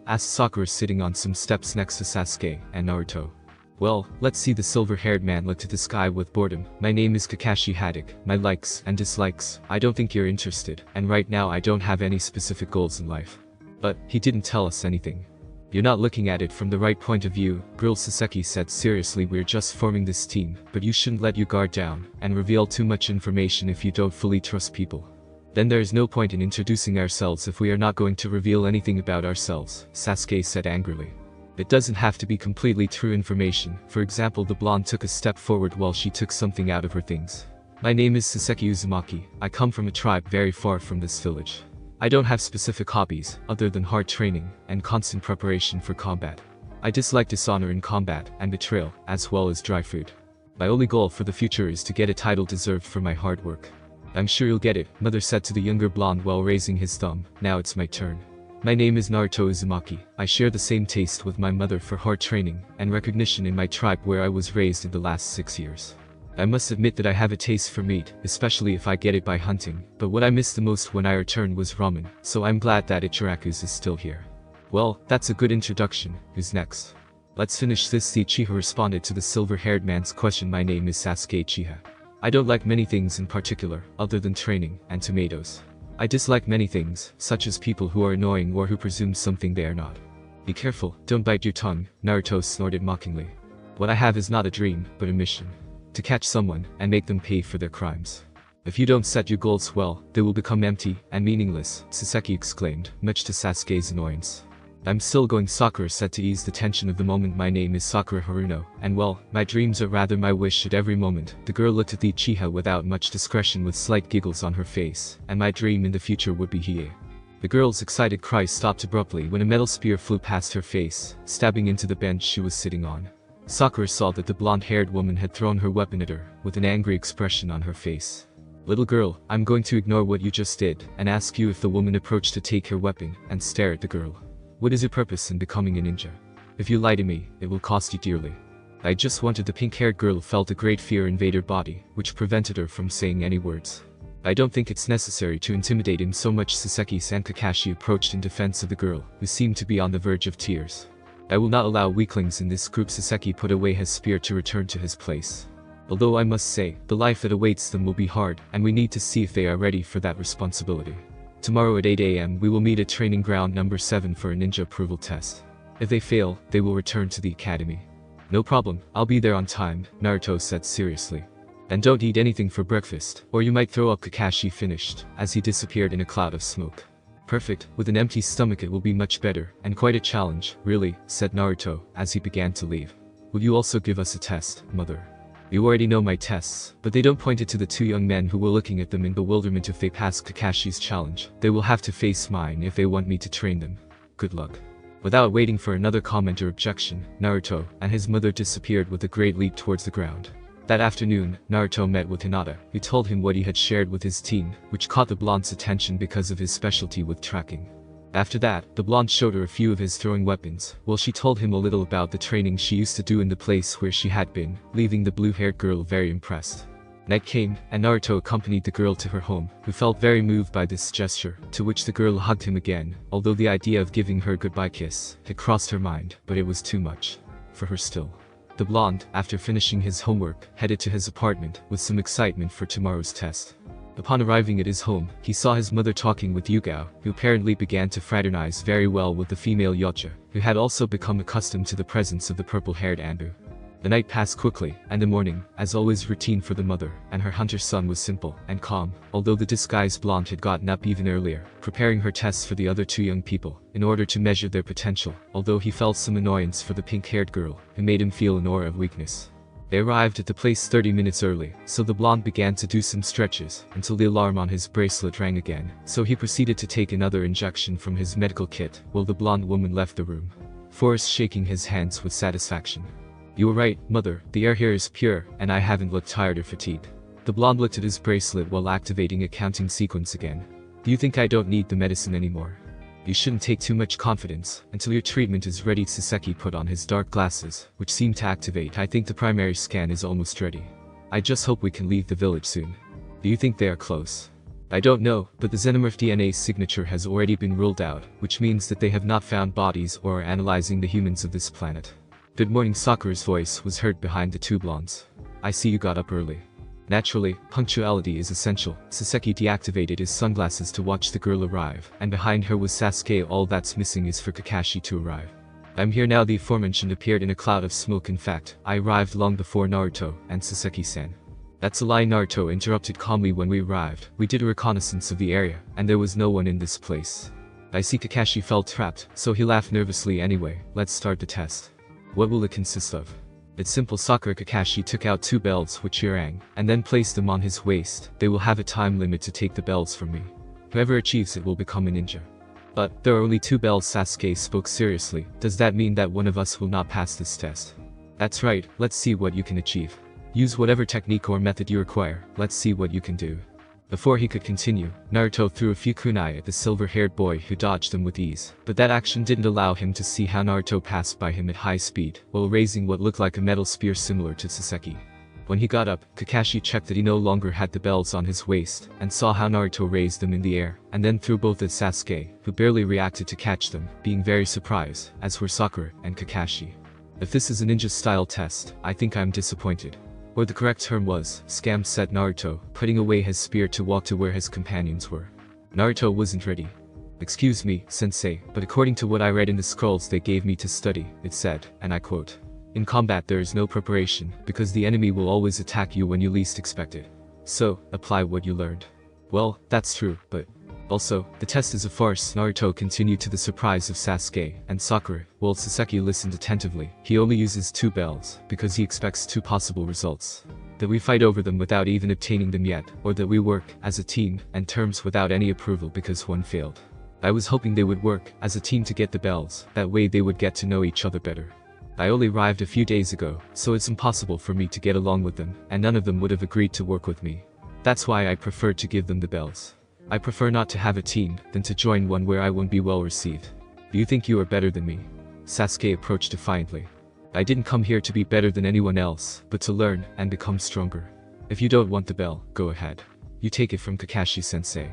Asked Sakura, sitting on some steps next to Sasuke and Naruto. Well, let's see. The silver-haired man looked at the sky with boredom. My name is Kakashi Haddock. My likes and dislikes, I don't think you're interested, and right now I don't have any specific goals in life. But, he didn't tell us anything. You're not looking at it from the right point of view, grilled Saseki said seriously. We're just forming this team, but you shouldn't let your guard down and reveal too much information if you don't fully trust people. Then there is no point in introducing ourselves if we are not going to reveal anything about ourselves, Sasuke said angrily. It doesn't have to be completely true information. For example, the blonde took a step forward while she took something out of her things. My name is Saseki Uzumaki. I come from a tribe very far from this village. I don't have specific hobbies, other than hard training and constant preparation for combat. I dislike dishonor in combat and betrayal, as well as dry food. My only goal for the future is to get a title deserved for my hard work. I'm sure you'll get it, Mother said to the younger blonde while raising his thumb. Now it's my turn. My name is Naruto Uzumaki. I share the same taste with my mother for hard training and recognition in my tribe where I was raised in the last 6 years. I must admit that I have a taste for meat, especially if I get it by hunting, but what I missed the most when I returned was ramen, so I'm glad that Ichiraku's is still here. Well, that's a good introduction. Who's next? Let's finish this. The Uchiha responded to the silver-haired man's question. My name is Sasuke Uchiha. I don't like many things in particular, other than training and tomatoes. I dislike many things, such as people who are annoying or who presume something they are not. Be careful, don't bite your tongue, Naruto snorted mockingly. What I have is not a dream, but a mission. To catch someone and make them pay for their crimes. If you don't set your goals well, they will become empty and meaningless, Saseki exclaimed, much to Sasuke's annoyance. I'm still going, Sakura said to ease the tension of the moment. My name is Sakura Haruno, and well, my dreams are rather my wish at every moment. The girl looked at the Uchiha without much discretion with slight giggles on her face, and my dream in the future would be Hiei. The girl's excited cry stopped abruptly when a metal spear flew past her face, stabbing into the bench she was sitting on. Sakura saw that the blonde-haired woman had thrown her weapon at her, with an angry expression on her face. Little girl, I'm going to ignore what you just did, and ask you if the woman approached to take her weapon, and stare at the girl. What is your purpose in becoming a ninja? If you lie to me, it will cost you dearly. I just wanted. The pink-haired girl felt a great fear invade her body, which prevented her from saying any words. I don't think it's necessary to intimidate him so much. Saseki and Kakashi approached in defense of the girl, who seemed to be on the verge of tears. I will not allow weaklings in this group. Saseki put away his spear to return to his place. Although I must say, the life that awaits them will be hard, and we need to see if they are ready for that responsibility. Tomorrow at 8 AM we will meet at training ground number 7 for a ninja approval test. If they fail, they will return to the academy. No problem, I'll be there on time, Naruto said seriously. And don't eat anything for breakfast, or you might throw up. Kakashi finished, as he disappeared in a cloud of smoke. Perfect, with an empty stomach it will be much better, and quite a challenge, really, said Naruto, as he began to leave. Will you also give us a test, mother? You already know my tests, but they don't. Pointed to the two young men who were looking at them in bewilderment. If they pass Kakashi's challenge, they will have to face mine if they want me to train them. Good luck. Without waiting for another comment or objection, Naruto and his mother disappeared with a great leap towards the ground. That afternoon, Naruto met with Hinata, who told him what he had shared with his team, which caught the blonde's attention because of his specialty with tracking. After that, the blonde showed her a few of his throwing weapons, while she told him a little about the training she used to do in the place where she had been, leaving the blue-haired girl very impressed. Night came, and Naruto accompanied the girl to her home, who felt very moved by this gesture, to which the girl hugged him again, although the idea of giving her a goodbye kiss had crossed her mind, but it was too much for her still. The blonde, after finishing his homework, headed to his apartment with some excitement for tomorrow's test. Upon arriving at his home, he saw his mother talking with Yugao, who apparently began to fraternize very well with the female Yautja, who had also become accustomed to the presence of the purple-haired Anbu. The night passed quickly, and the morning, as always routine for the mother and her hunter son, was simple and calm, although the disguised blonde had gotten up even earlier, preparing her tests for the other two young people, in order to measure their potential, although he felt some annoyance for the pink-haired girl, who made him feel an aura of weakness. They arrived at the place 30 minutes early, so the blonde began to do some stretches, until the alarm on his bracelet rang again, so he proceeded to take another injection from his medical kit, while the blonde woman left the room. Forrest shaking his hands with satisfaction. You were right, mother, the air here is pure, and I haven't looked tired or fatigued. The blonde looked at his bracelet while activating a counting sequence again. Do you think I don't need the medicine anymore? You shouldn't take too much confidence until your treatment is ready. Saseki put on his dark glasses, which seemed to activate. I think the primary scan is almost ready. I just hope we can leave the village soon. Do you think they are close? I don't know, but the xenomorph DNA signature has already been ruled out, which means that they have not found bodies or are analyzing the humans of this planet. Good morning. Sakura's voice was heard behind the two blondes. I see you got up early. Naturally, punctuality is essential. Saseki deactivated his sunglasses to watch the girl arrive, and behind her was Sasuke. All that's missing is for Kakashi to arrive. I'm here now. The aforementioned appeared in a cloud of smoke. In fact, I arrived long before Naruto and Saseki-san. That's a lie, Naruto interrupted calmly. When we arrived, we did a reconnaissance of the area, and there was no one in this place. I see. Kakashi felt trapped, so he laughed nervously. Anyway, let's start the test. What will it consist of? It's simple. Sakura. Kakashi took out 2 bells which he rang, and then placed them on his waist. They will have a time limit to take the bells from me. Whoever achieves it will become a ninja. But there are only 2 bells. Sasuke spoke seriously. Does that mean that one of us will not pass this test? That's right, let's see what you can achieve. Use whatever technique or method you require, let's see what you can do. Before he could continue, Naruto threw a few kunai at the silver-haired boy who dodged them with ease. But that action didn't allow him to see how Naruto passed by him at high speed, while raising what looked like a metal spear similar to Saseki. When he got up, Kakashi checked that he no longer had the bells on his waist, and saw how Naruto raised them in the air, and then threw both at Sasuke, who barely reacted to catch them, being very surprised, as were Sakura and Kakashi. If this is a ninja-style test, I think I'm disappointed. Or the correct term was, scam, said Naruto, putting away his spear to walk to where his companions were. Naruto wasn't ready. Excuse me, sensei, but according to what I read in the scrolls they gave me to study, it said, and I quote, "In combat there is no preparation, because the enemy will always attack you when you least expect it. So, apply what you learned." Well, that's true, but also, the test is a farce. Naruto continued to the surprise of Sasuke and Sakura, while Saseki listened attentively. He only uses 2 bells, because he expects 2 possible results. That we fight over them without even obtaining them yet, or that we work, as a team, and terms without any approval because one failed. I was hoping they would work, as a team to get the bells, that way they would get to know each other better. I only arrived a few days ago, so it's impossible for me to get along with them, and none of them would have agreed to work with me. That's why I preferred to give them the bells. I prefer not to have a team, than to join one where I won't be well received. Do you think you are better than me? Sasuke approached defiantly. I didn't come here to be better than anyone else, but to learn, and become stronger. If you don't want the bell, go ahead. You take it from Kakashi-sensei.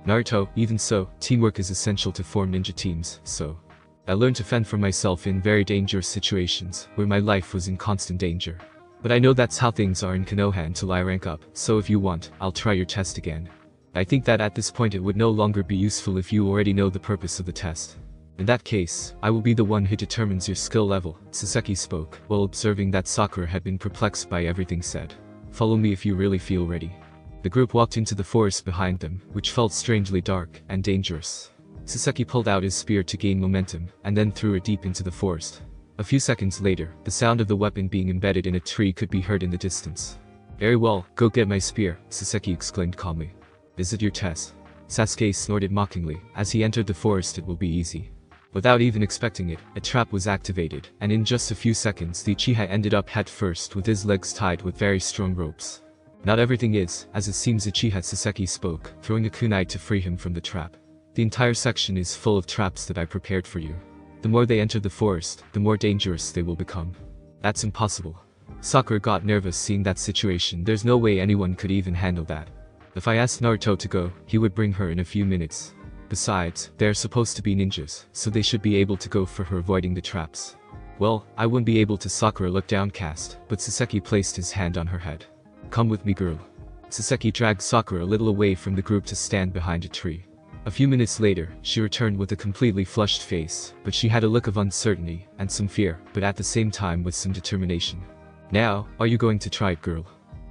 Naruto, even so, teamwork is essential to form ninja teams, so. I learned to fend for myself in very dangerous situations, where my life was in constant danger. But I know that's how things are in Konoha until I rank up, so if you want, I'll try your test again. I think that at this point it would no longer be useful if you already know the purpose of the test. In that case, I will be the one who determines your skill level, Saseki spoke, while observing that Sakura had been perplexed by everything said. Follow me if you really feel ready. The group walked into the forest behind them, which felt strangely dark and dangerous. Saseki pulled out his spear to gain momentum, and then threw it deep into the forest. A few seconds later, the sound of the weapon being embedded in a tree could be heard in the distance. Very well, go get my spear, Saseki exclaimed calmly. Is it your test? Sasuke snorted mockingly. As he entered the forest, it will be easy. Without even expecting it, a trap was activated, and in just a few seconds the Uchiha ended up head first with his legs tied with very strong ropes. Not everything is, as it seems, Uchiha Saseki spoke, throwing a kunai to free him from the trap. The entire section is full of traps that I prepared for you. The more they enter the forest, the more dangerous they will become. That's impossible. Sakura got nervous seeing that situation. There's no way anyone could even handle that. If I asked Naruto to go, he would bring her in a few minutes. Besides, they're supposed to be ninjas, so they should be able to go for her avoiding the traps. Well, I wouldn't be able to. Sakura looked downcast, but Saseki placed his hand on her head. Come with me, girl. Saseki dragged Sakura a little away from the group to stand behind a tree. A few minutes later, she returned with a completely flushed face, but she had a look of uncertainty and some fear, but at the same time with some determination. Now, are you going to try it, girl?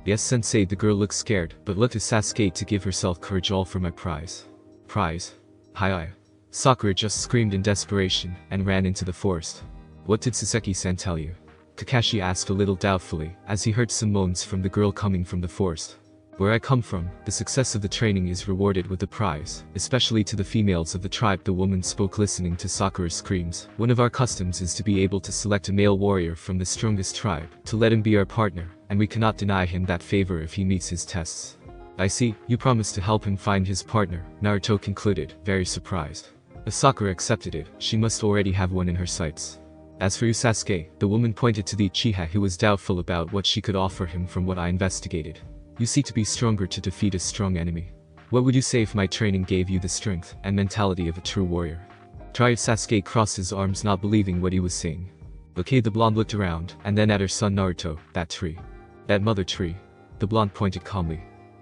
Yes, sensei. The girl looked scared, but looked to Sasuke to give herself courage. All for my prize. Prize? Hi. Sakura just screamed in desperation, and ran into the forest. What did Saseki-san tell you? Kakashi asked a little doubtfully, as he heard some moans from the girl coming from the forest. Where I come from, the success of the training is rewarded with a prize, especially to the females of the tribe. The woman spoke, listening to Sakura's screams. One of our customs is to be able to select a male warrior from the strongest tribe, to let him be our partner, and we cannot deny him that favor if he meets his tests. I see, you promised to help him find his partner, Naruto concluded, very surprised. If Sakura accepted it, she must already have one in her sights. As for you, Sasuke, the woman pointed to the Uchiha, who was doubtful about what she could offer him. From what I investigated, you seek to be stronger to defeat a strong enemy. What would you say if my training gave you the strength and mentality of a true warrior? Try it. Sasuke crossed his arms, not believing what he was saying. Okay, the blonde looked around, and then at her son Naruto. That tree. That mother tree. The blonde pointed calmly.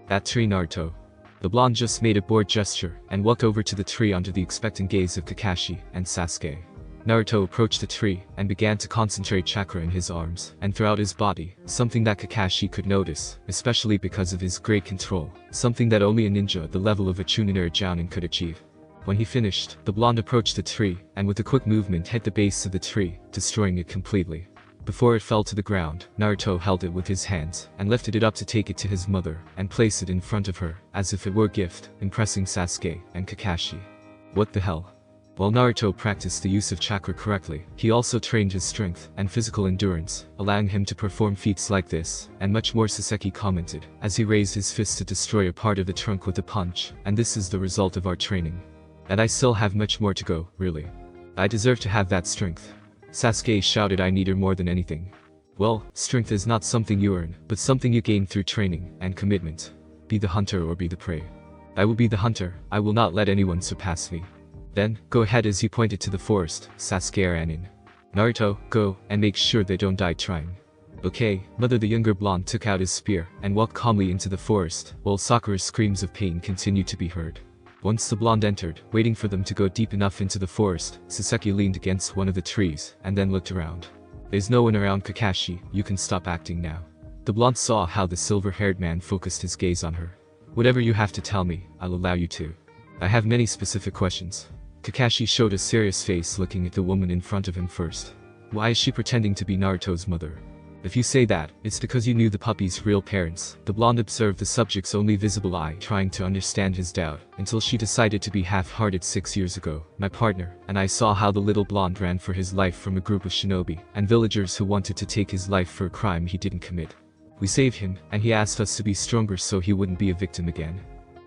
That tree, Naruto. The blonde just made a bored gesture, and walked over to the tree under the expectant gaze of Kakashi and Sasuke. Naruto approached the tree, and began to concentrate chakra in his arms, and throughout his body, something that Kakashi could notice, especially because of his great control, something that only a ninja at the level of a Chunin or a Jounin could achieve. When he finished, the blonde approached the tree, and with a quick movement hit the base of the tree, destroying it completely. Before it fell to the ground, Naruto held it with his hands, and lifted it up to take it to his mother, and place it in front of her, as if it were a gift, impressing Sasuke and Kakashi. What the hell? While Naruto practiced the use of chakra correctly, he also trained his strength and physical endurance, allowing him to perform feats like this, and much more. Saseki commented, as he raised his fist to destroy a part of the trunk with a punch, and this is the result of our training. And I still have much more to go, really. I deserve to have that strength. Sasuke shouted. I need her more than anything. Well, strength is not something you earn, but something you gain through training and commitment. Be the hunter or be the prey. I will be the hunter. I will not let anyone surpass me. Then, go ahead. As he pointed to the forest, Sasuke ran in. Naruto, go, and make sure they don't die trying. Okay, mother. The younger blonde took out his spear and walked calmly into the forest, while Sakura's screams of pain continued to be heard. Once the blonde entered, waiting for them to go deep enough into the forest, Saseki leaned against one of the trees, and then looked around. There's no one around. Kakashi, you can stop acting now. The blonde saw how the silver-haired man focused his gaze on her. Whatever you have to tell me, I'll allow you to. I have many specific questions. Kakashi showed a serious face, looking at the woman in front of him first. Why is she pretending to be Naruto's mother? If you say that, it's because you knew the puppy's real parents. The blonde observed the subject's only visible eye, trying to understand his doubt, until she decided to be half-hearted. 6 years ago, my partner and I saw how the little blonde ran for his life from a group of shinobi and villagers who wanted to take his life for a crime he didn't commit. We saved him, and he asked us to be stronger so he wouldn't be a victim again.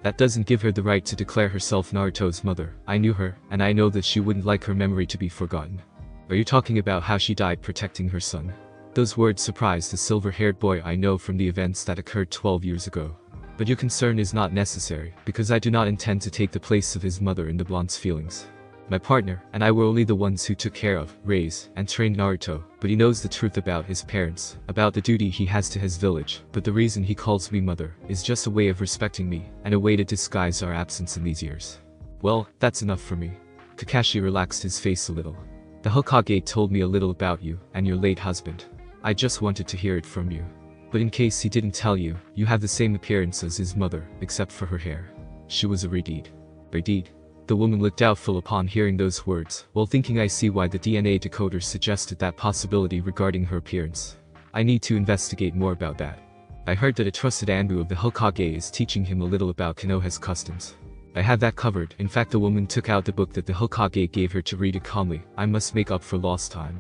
That doesn't give her the right to declare herself Naruto's mother. I knew her, and I know that she wouldn't like her memory to be forgotten. Are you talking about how she died protecting her son? Those words surprised the silver-haired boy. I know from the events that occurred 12 years ago. But your concern is not necessary, because I do not intend to take the place of his mother in the blonde's feelings. My partner and I were only the ones who took care of, raised, and trained Naruto, but he knows the truth about his parents, about the duty he has to his village. But the reason he calls me mother is just a way of respecting me, and a way to disguise our absence in these years. Well, that's enough for me. Kakashi relaxed his face a little. The Hokage told me a little about you and your late husband. I just wanted to hear it from you. But in case he didn't tell you, you have the same appearance as his mother, except for her hair. She was a Redeed. Redeed? The woman looked doubtful upon hearing those words, while thinking. I see why the DNA decoder suggested that possibility regarding her appearance. I need to investigate more about that. I heard that a trusted Anbu of the Hokage is teaching him a little about Konoha's customs. I have that covered. In fact, the woman took out the book that the Hokage gave her to read it calmly. I must make up for lost time.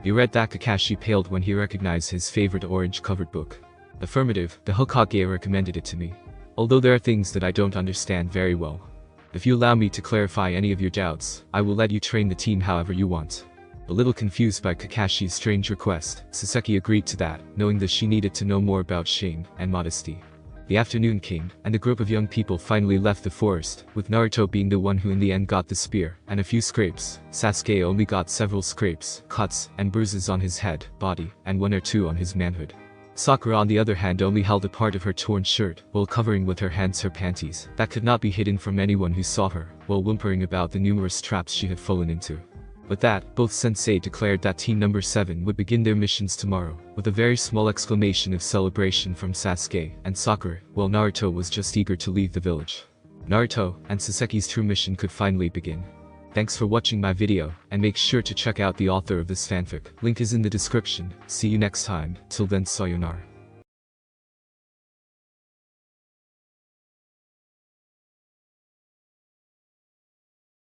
You read that? Kakashi paled when he recognized his favorite orange-covered book. Affirmative, the Hokage recommended it to me. Although there are things that I don't understand very well. If you allow me to clarify any of your doubts, I will let you train the team however you want. A little confused by Kakashi's strange request, Saseki agreed to that, knowing that she needed to know more about shame and modesty. The afternoon came, and a group of young people finally left the forest, with Naruto being the one who in the end got the spear, and a few scrapes. Sasuke only got several scrapes, cuts, and bruises on his head, body, and 1 or 2 on his manhood. Sakura on the other hand only held a part of her torn shirt, while covering with her hands her panties, that could not be hidden from anyone who saw her, while whimpering about the numerous traps she had fallen into. With that, both sensei declared that team number 7 would begin their missions tomorrow, with a very small exclamation of celebration from Sasuke and Sakura, while Naruto was just eager to leave the village. Naruto and Saseki's true mission could finally begin. Thanks for watching my video, and make sure to check out the author of this fanfic. Link is in the description. See you next time. Till then, sayonara.